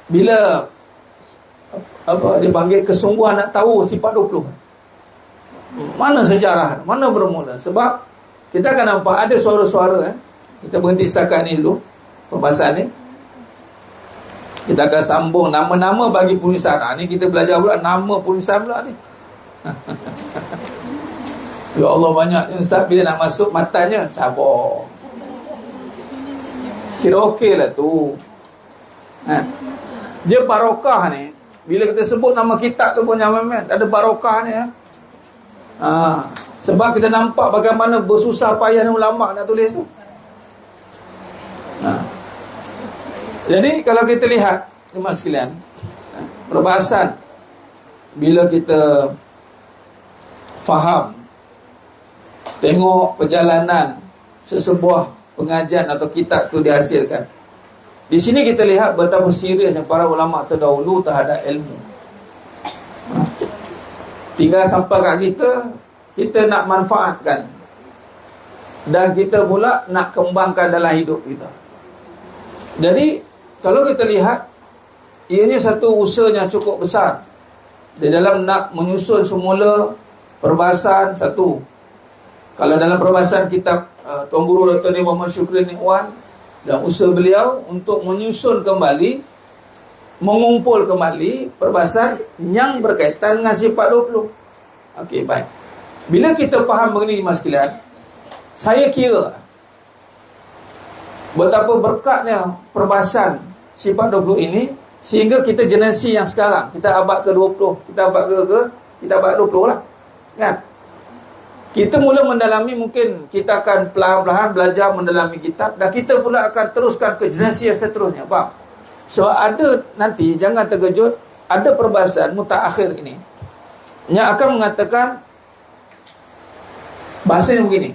bila dia panggil kesungguhan nak tahu sifat 20. Mana sejarah, mana bermula. Sebab kita akan nampak ada suara-suara. Kita berhenti setakat ni dulu pembahasan ni. Kita akan sambung nama-nama bagi penulisan. Ni kita belajar pula nama penulisan pula ni. Ya Allah, banyak Ustaz bila nak masuk matanya. Sabar. Kira okey lah tu. Dia barokah ni. Bila kita sebut nama kitab tu pun nyaman. Ada barokah ni. Sebab kita nampak bagaimana bersusah payah ulama nak tulis tu. Jadi kalau kita lihat jemaah sekalian, perbahasan bila kita faham, tengok perjalanan sesebuah pengajian atau kitab tu dihasilkan. Di sini kita lihat betapa seriusnya para ulama terdahulu terhadap ilmu. Tinggal sampai kat kita nak manfaatkan. Dan kita pula nak kembangkan dalam hidup kita. Jadi kalau kita lihat, ianya satu usaha yang cukup besar. Di dalam nak menyusun semula perbahasan satu. Kalau dalam perbahasan kitab Tuan Guru Dr. Muhammad Syukri Nikwan dan usaha beliau untuk menyusun kembali, mengumpul kembali perbahasan yang berkaitan dengan sifat 20. Okey, baik. Bila kita faham begini mas sekalian, saya kira betapa berkatnya perbahasan sifat 20 ini, sehingga kita generasi yang sekarang, kita abad ke-20, kita abad 20 lah, kan? Kita mula mendalami, mungkin kita akan perlahan-lahan belajar mendalami kitab, dan kita pula akan teruskan ke generasi yang seterusnya. Faham? So ada nanti, jangan terkejut, ada perbahasan mutaakhir ini yang akan mengatakan bahasanya begini: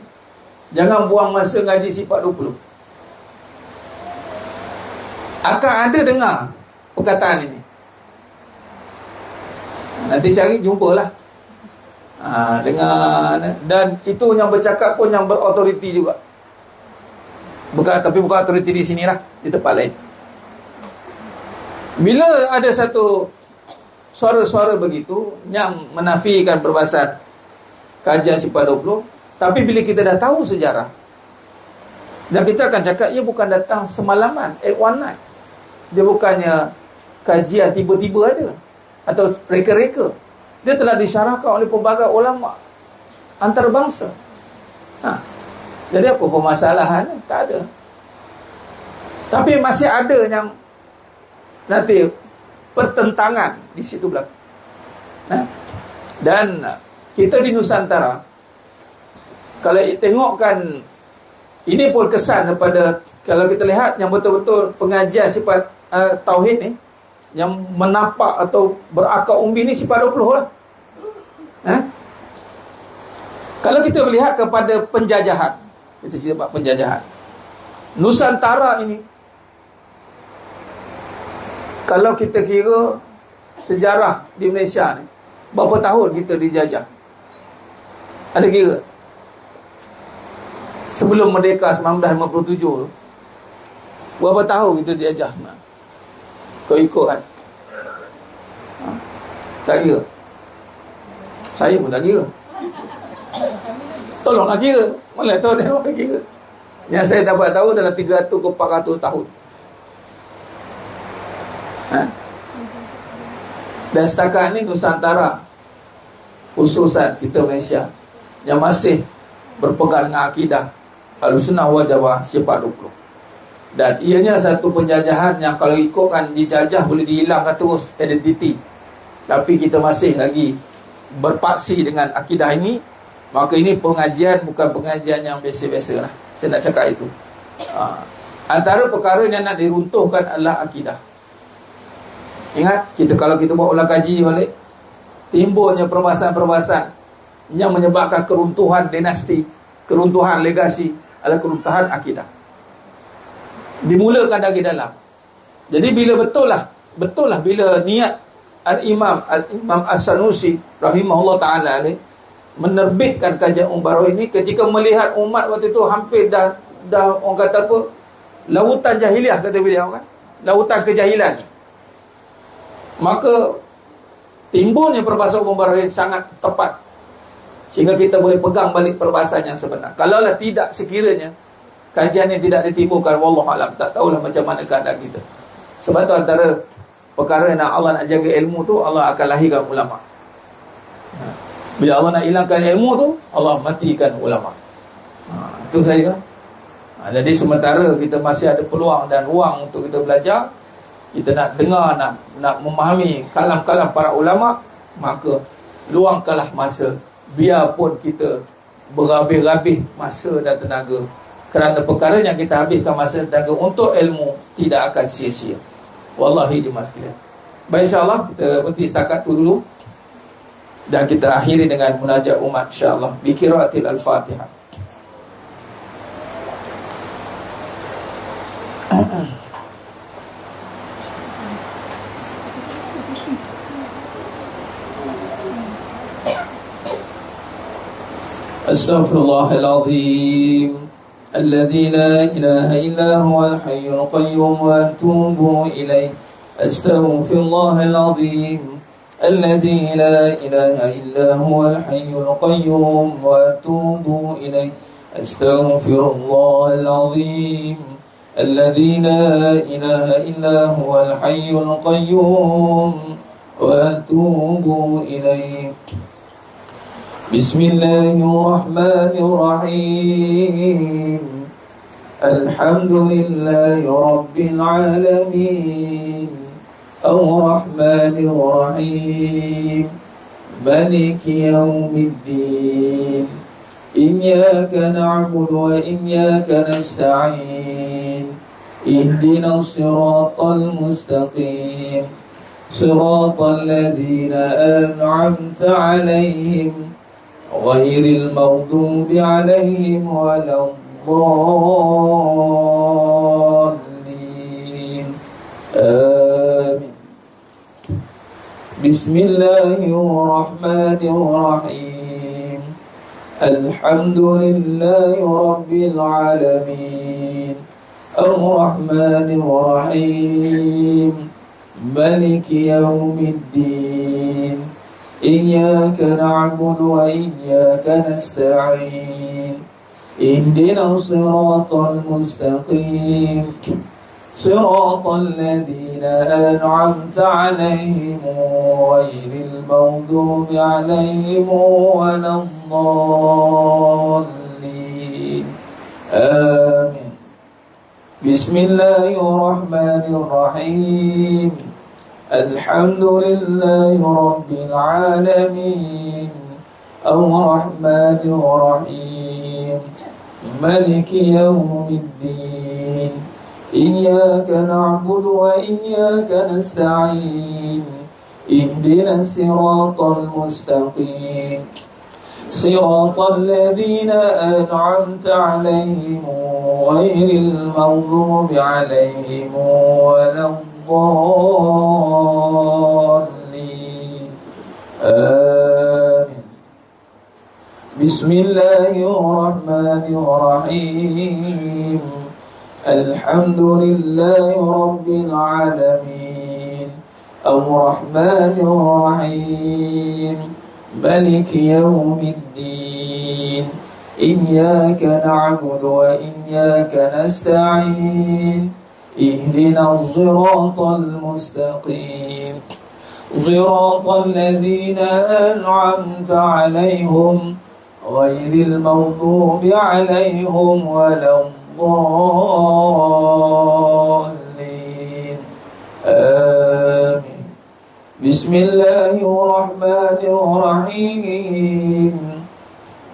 jangan buang masa ngaji sifat 20. Akan ada dengar perkataan ini. Nanti cari, jumpalah. Dengar. Dan itu yang bercakap pun yang berautoriti juga. Tapi bukan autoriti di sinilah, di tempat lain. Bila ada satu suara-suara begitu yang menafikan perbahasan kajian sifat 20, tapi bila kita dah tahu sejarah, dan kita akan cakap, ia bukan datang semalaman, at one night. Dia bukannya kajian tiba-tiba ada, atau reka-reka. Dia telah disyarahkan oleh pelbagai ulama antarabangsa. Jadi apa permasalahan? Tak ada. Tapi masih ada yang nanti pertentangan di situ belakang. Dan kita di Nusantara, kalau tengokkan, ini pun kesan kepada, kalau kita lihat yang betul-betul pengajian sifat tauhid ni, yang menapak atau berakar umbi ni sifat 20 lah. Kalau kita melihat kepada penjajahan, kita sebut penjajahan Nusantara ini, kalau kita kira sejarah di Malaysia ni, berapa tahun kita dijajah? Ada kira? Sebelum merdeka 1957, berapa tahun kita dijajah? Kau ikut kan? Tak kira. Saya pun tak kira. Tolonglah kira. Mana tahu dia orang kira. Yang saya dapat tahu dalam 300 ke 400 tahun. Dan setakat ni Nusantara, khususan kita Malaysia, yang masih berpegang dengan akidah Ahlussunnah wal Jamaah sifat 20. Dan ianya satu penjajahan yang kalau ikutkan dijajah boleh dihilangkan terus identiti. Tapi kita masih lagi berpaksi dengan akidah ini. Maka ini pengajian bukan pengajian yang biasa-biasa lah. Saya nak cakap itu. Antara perkara yang nak diruntuhkan adalah akidah. Ingat, kalau kita buat ulang kaji balik, timbulnya perbahasan-perbahasan yang menyebabkan keruntuhan dinasti, keruntuhan legasi adalah keruntuhan akidah. Dimulakan dari dalam. Jadi bila betul lah bila niat Al-Imam As-Sanusi rahimahullah ta'ala menerbitkan kajian Barawih ini, ketika melihat umat waktu itu hampir dah orang kata apa, lautan jahiliah kata beliau kan, lautan kejahilan. Maka timbulnya perbahasan Barawih sangat tepat, sehingga kita boleh pegang balik perbahasan yang sebenar. Kalaulah tidak, sekiranya kajian yang tidak ditimbulkan, wallahualam, tak tahulah macam mana keadaan kita. Sebab tu antara perkara yang Allah nak jaga ilmu tu, Allah akan lahirkan ulama. Bila Allah nak hilangkan ilmu tu, Allah matikan ulama. Itu saja. Jadi sementara kita masih ada peluang dan ruang untuk kita belajar, kita nak dengar, nak memahami kalam-kalam para ulama, maka luangkanlah masa. Biarpun kita berhabis-habis masa dan tenaga, kerana perkara yang kita habiskan masa dan tenaga untuk ilmu tidak akan sia-sia. Wallahi jemaah sekalian. Baik, insyaAllah kita berhenti setakat tu dulu, dan kita akhiri dengan munajat umat insyaAllah bi qiraatil al-Fatihah. Astaghfirullahal azim alladzi la ilaha illa huwal hayyul qayyum wa atubu ilaih. Astaghfirullahal azim الذي لا إله إلا هو الحي القيوم وأتوب إليه. أستغفر الله العظيم الذي لا إله إلا هو الحي القيوم وأتوب إليه. بسم الله الرحمن الرحيم. الحمد لله رب العالمين الرحمن الرحيم مالك يوم الدين إياك نعبد وإياك نستعين اهدنا الصراط المستقيم صراط الذين أنعمت عليهم غير المغضوب عليهم ولا الضالين. آمين. بسم الله الرحمن الرحيم. الحمد لله رب العالمين الرحمن الرحيم مالك يوم الدين إياك نعبد وإياك نستعين اهدنا الصراط المستقيم صراط الذين أنعمت عليهم غير المغضوب عليهم ولا الضالين. آمين. بسم الله الرحمن الرحيم. الحمد لله رب العالمين الرحمن الرحيم مالك يوم الدين إياك نعبد وإياك نستعين اهدنا الصراط المستقيم صراط الذين أنعمت عليهم غير المغضوب عليهم ولا الضالين. آمين. بسم الله الرحمن الرحيم. الحمد لله رب العالمين الرحمن الرحيم مالك يوم الدين إياك نعبد وإياك نستعين اهدنا الصراط المستقيم صراط الذين أنعمت عليهم غير المغضوب عليهم ولا الضالين آمين. بسم الله الرحمن الرحيم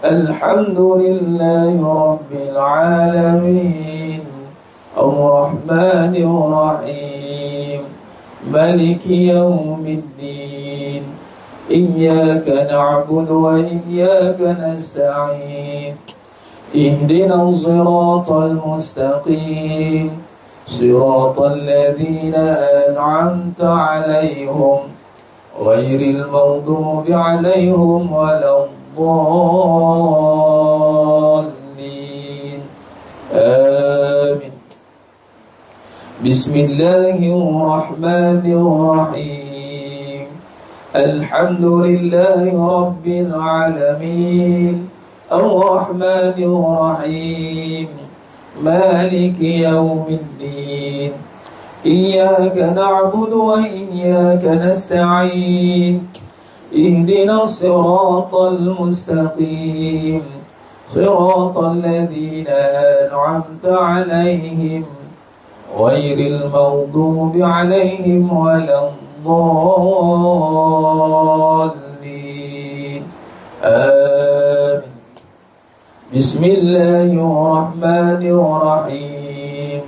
الحمد لله رب العالمين الرحمن الرحيم مالك يوم الدين إياك نعبد وإياك نستعين اهدنا الصراط المستقيم صراط الذين أنعمت عليهم غير المغضوب عليهم ولا الضالين آمين. بسم الله الرحمن الرحيم الحمد لله رب العالمين الرحمن الرحيم مالك يوم الدين إياك نعبد وإياك نستعين اهدنا الصراط المستقيم صراط الذين أنعمت عليهم غير المغضوب عليهم ولا الضالين آمين. بسم الله الرحمن الرحيم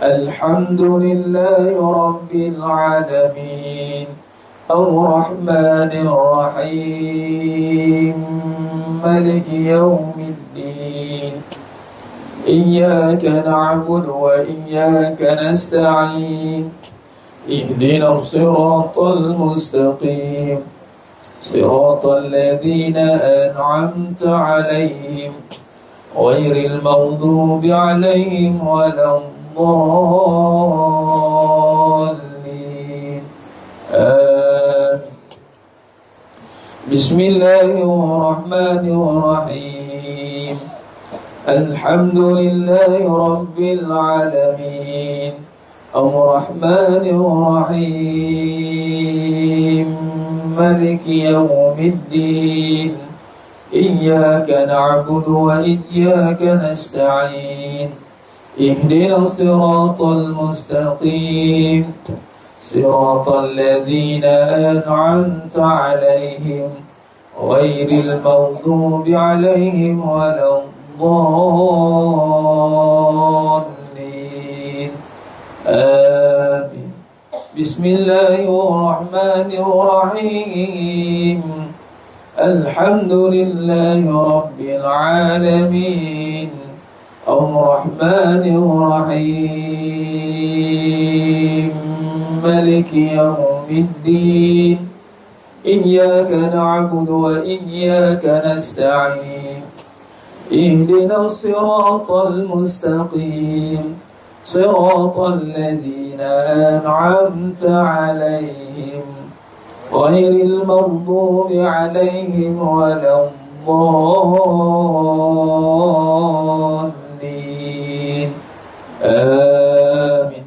الحمد لله رب العالمين الرحمن الرحيم مالك يوم الدين إياك نعبد وإياك نستعين اهدنا الصراط المستقيم صراط الذين أنعمت عليهم غير المغضوب عليهم ولا الضالين آمين. بسم الله الرحمن الرحيم الحمد لله رب العالمين الرحمن الرحيم مالك يوم الدين إياك نعبد وإياك نستعين اهدنا الصراط المستقيم صراط الذين أنعمت عليهم غير المغضوب عليهم ولا الضالين آمين. بسم الله الرحمن الرحيم الحمد لله رب العالمين الرحمن الرحيم مالك يوم الدين إياك نعبد وإياك نستعين اهدنا الصراط المستقيم صراط الذين أنعمت عليهم غير المغضوب عليهم ولا الضالين آمين.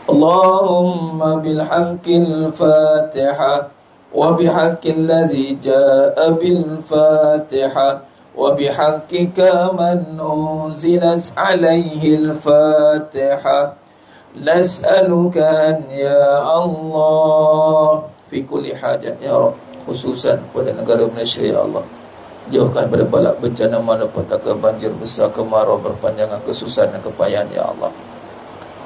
اللهم بالحق الفاتحة وبحق الذي جاء بالفاتحة وبحقك من أنزلت عليه الفاتحة نسألك أن يا الله في كل حاجة يا رب khususan pada negara Malaysia ya Allah jauhkan pada balak bencana malapetaka banjir besar kemarau berpanjangan kesusahan dan kepayahan ya Allah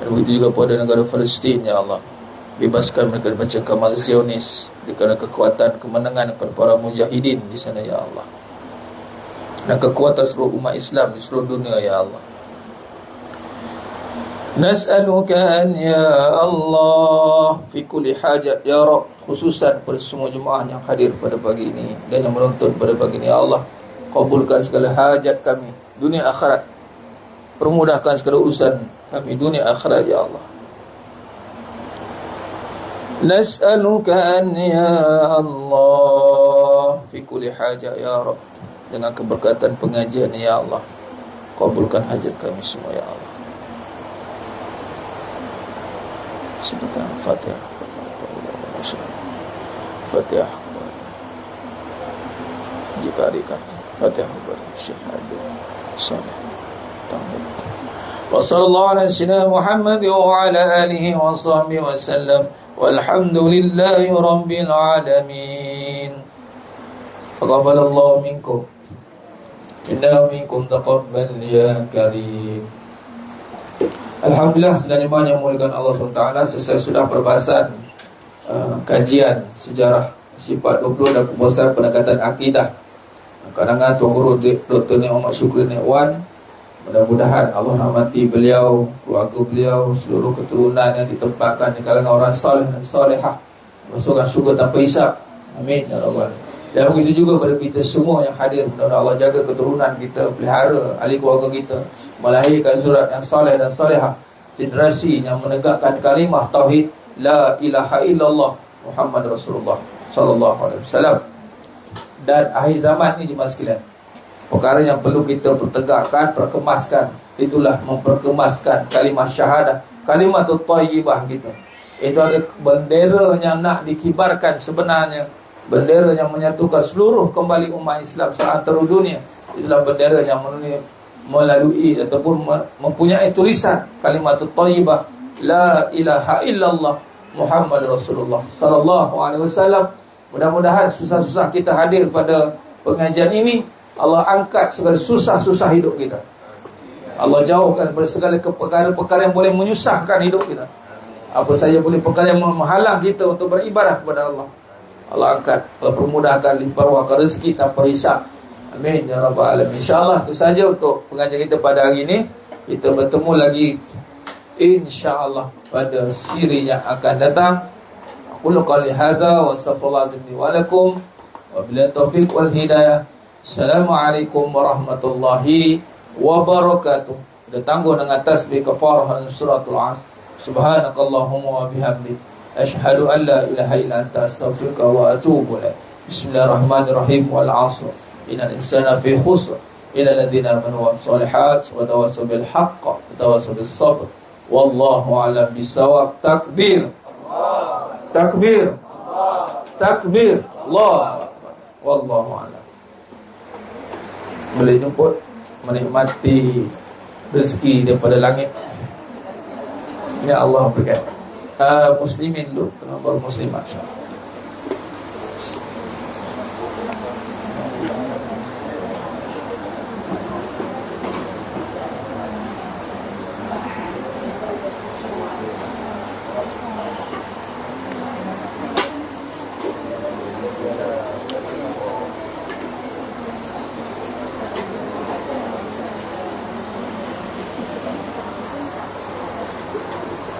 dan begitu juga pada negara Palestin ya Allah bebaskan mereka dari cengkamal Zionis dikala kekuatan kemenangan kepada para mujahidin di sana ya Allah dan kekuatan seluruh umat Islam di seluruh dunia ya Allah. Nas'aluka an ya Allah fi kulli hajat ya Rabb khususan pada semua jemaah yang hadir pada pagi ini dan yang menonton pada pagi ini ya Allah kabulkan segala hajat kami dunia akhirat permudahkan segala urusan kami dunia akhirat ya Allah Nas'aluka an ya Allah fi kulli hajah ya Rabb. Dengan keberkatan pengajian ya Allah, kabulkan hajat kami semua ya Allah. Sebutkan Fatihah. Fatihah. Jika adikan Fatihah kepada Syekh Abdul Saleh Tahmid. Wa sallallahu ala sayyidina Muhammad wa ala alihi wa sahbihi wa sallam. Walhamdulillahi rabbil alamin. Taqabbalallahu minkum. Inna minkum taqabbal ya karim. Alhamdulillah, sedang yang muliakan Allah SWT, selesai sudah perbahasan kajian sejarah sifat 20 dan kupasan pendekatan akidah karangan Tuan Guru Dr. Muhammad Syukri Wan. Mudah-mudahan Allah rahmati beliau, keluarga beliau, seluruh keturunan yang ditempatkan di kalangan orang saleh dan salehah, masukkan syurga tanpa hisab. Amin ya rabbal alamin. Dan begitu juga kepada kita semua yang hadir, mudah-mudahan Allah jaga keturunan kita, pelihara ahli keluarga kita, melahirkan zurat yang saleh dan salehah, generasi yang menegakkan kalimah tauhid la ilaha illallah Muhammad Rasulullah sallallahu alaihi wasallam. Dan akhir zaman ni jemaah sekalian, perkara yang perlu kita pertegakkan, perkemaskan, itulah memperkemaskan kalimah syahadah, kalimatut thayyibah kita. Itu ada bendera yang nak dikibarkan sebenarnya, bendera yang menyatukan seluruh kembali umat Islam seantero dunia. Itulah bendera yang melalui ataupun mempunyai tulisan kalimatut thayyibah la ilaha illallah Muhammad Rasulullah sallallahu alaihi wasallam. Mudah-mudahan susah-susah kita hadir pada pengajian ini, Allah angkat segala susah-susah hidup kita. Allah jauhkan daripada segala perkara-perkara yang boleh menyusahkan hidup kita. Apa saja boleh perkara yang menghalang kita untuk beribadah kepada Allah, Allah angkat, Allah permudahkan, limpah ruahkan rezeki tanpa hisab. Amin ya rabbal alamin. InsyaAllah itu saja untuk pengajian kita pada hari ini. Kita bertemu lagi InsyaAllah pada siri yang akan datang. Aqulu qali hadza wa astaghfirullah wa lakum wa billahi taufiq wal hidayah. Assalamualaikum warahmatullahi wabarakatuh. Kita tangguh dengan tasbih kafarah suratul Asr. Subhanakallahumma wa bihamdik, asyhadu an la ilaha illa anta, astaghfiruka wa atubu ilaik. Bismillahirrahmanirrahim. Wal 'asr innal insana fi khusr illa alladziina aamanu wa 'amilus shalihaati wa tawassaw bil haqq wa tawassaw bis sabr. Wallahu a'lam bissawab. Takbir. Takbir. Takbir. Allah. Wallahu a'lam. Boleh jemput menikmati rezeki daripada langit. Ya Allah berikan. Muslimin dulu, baru muslimat.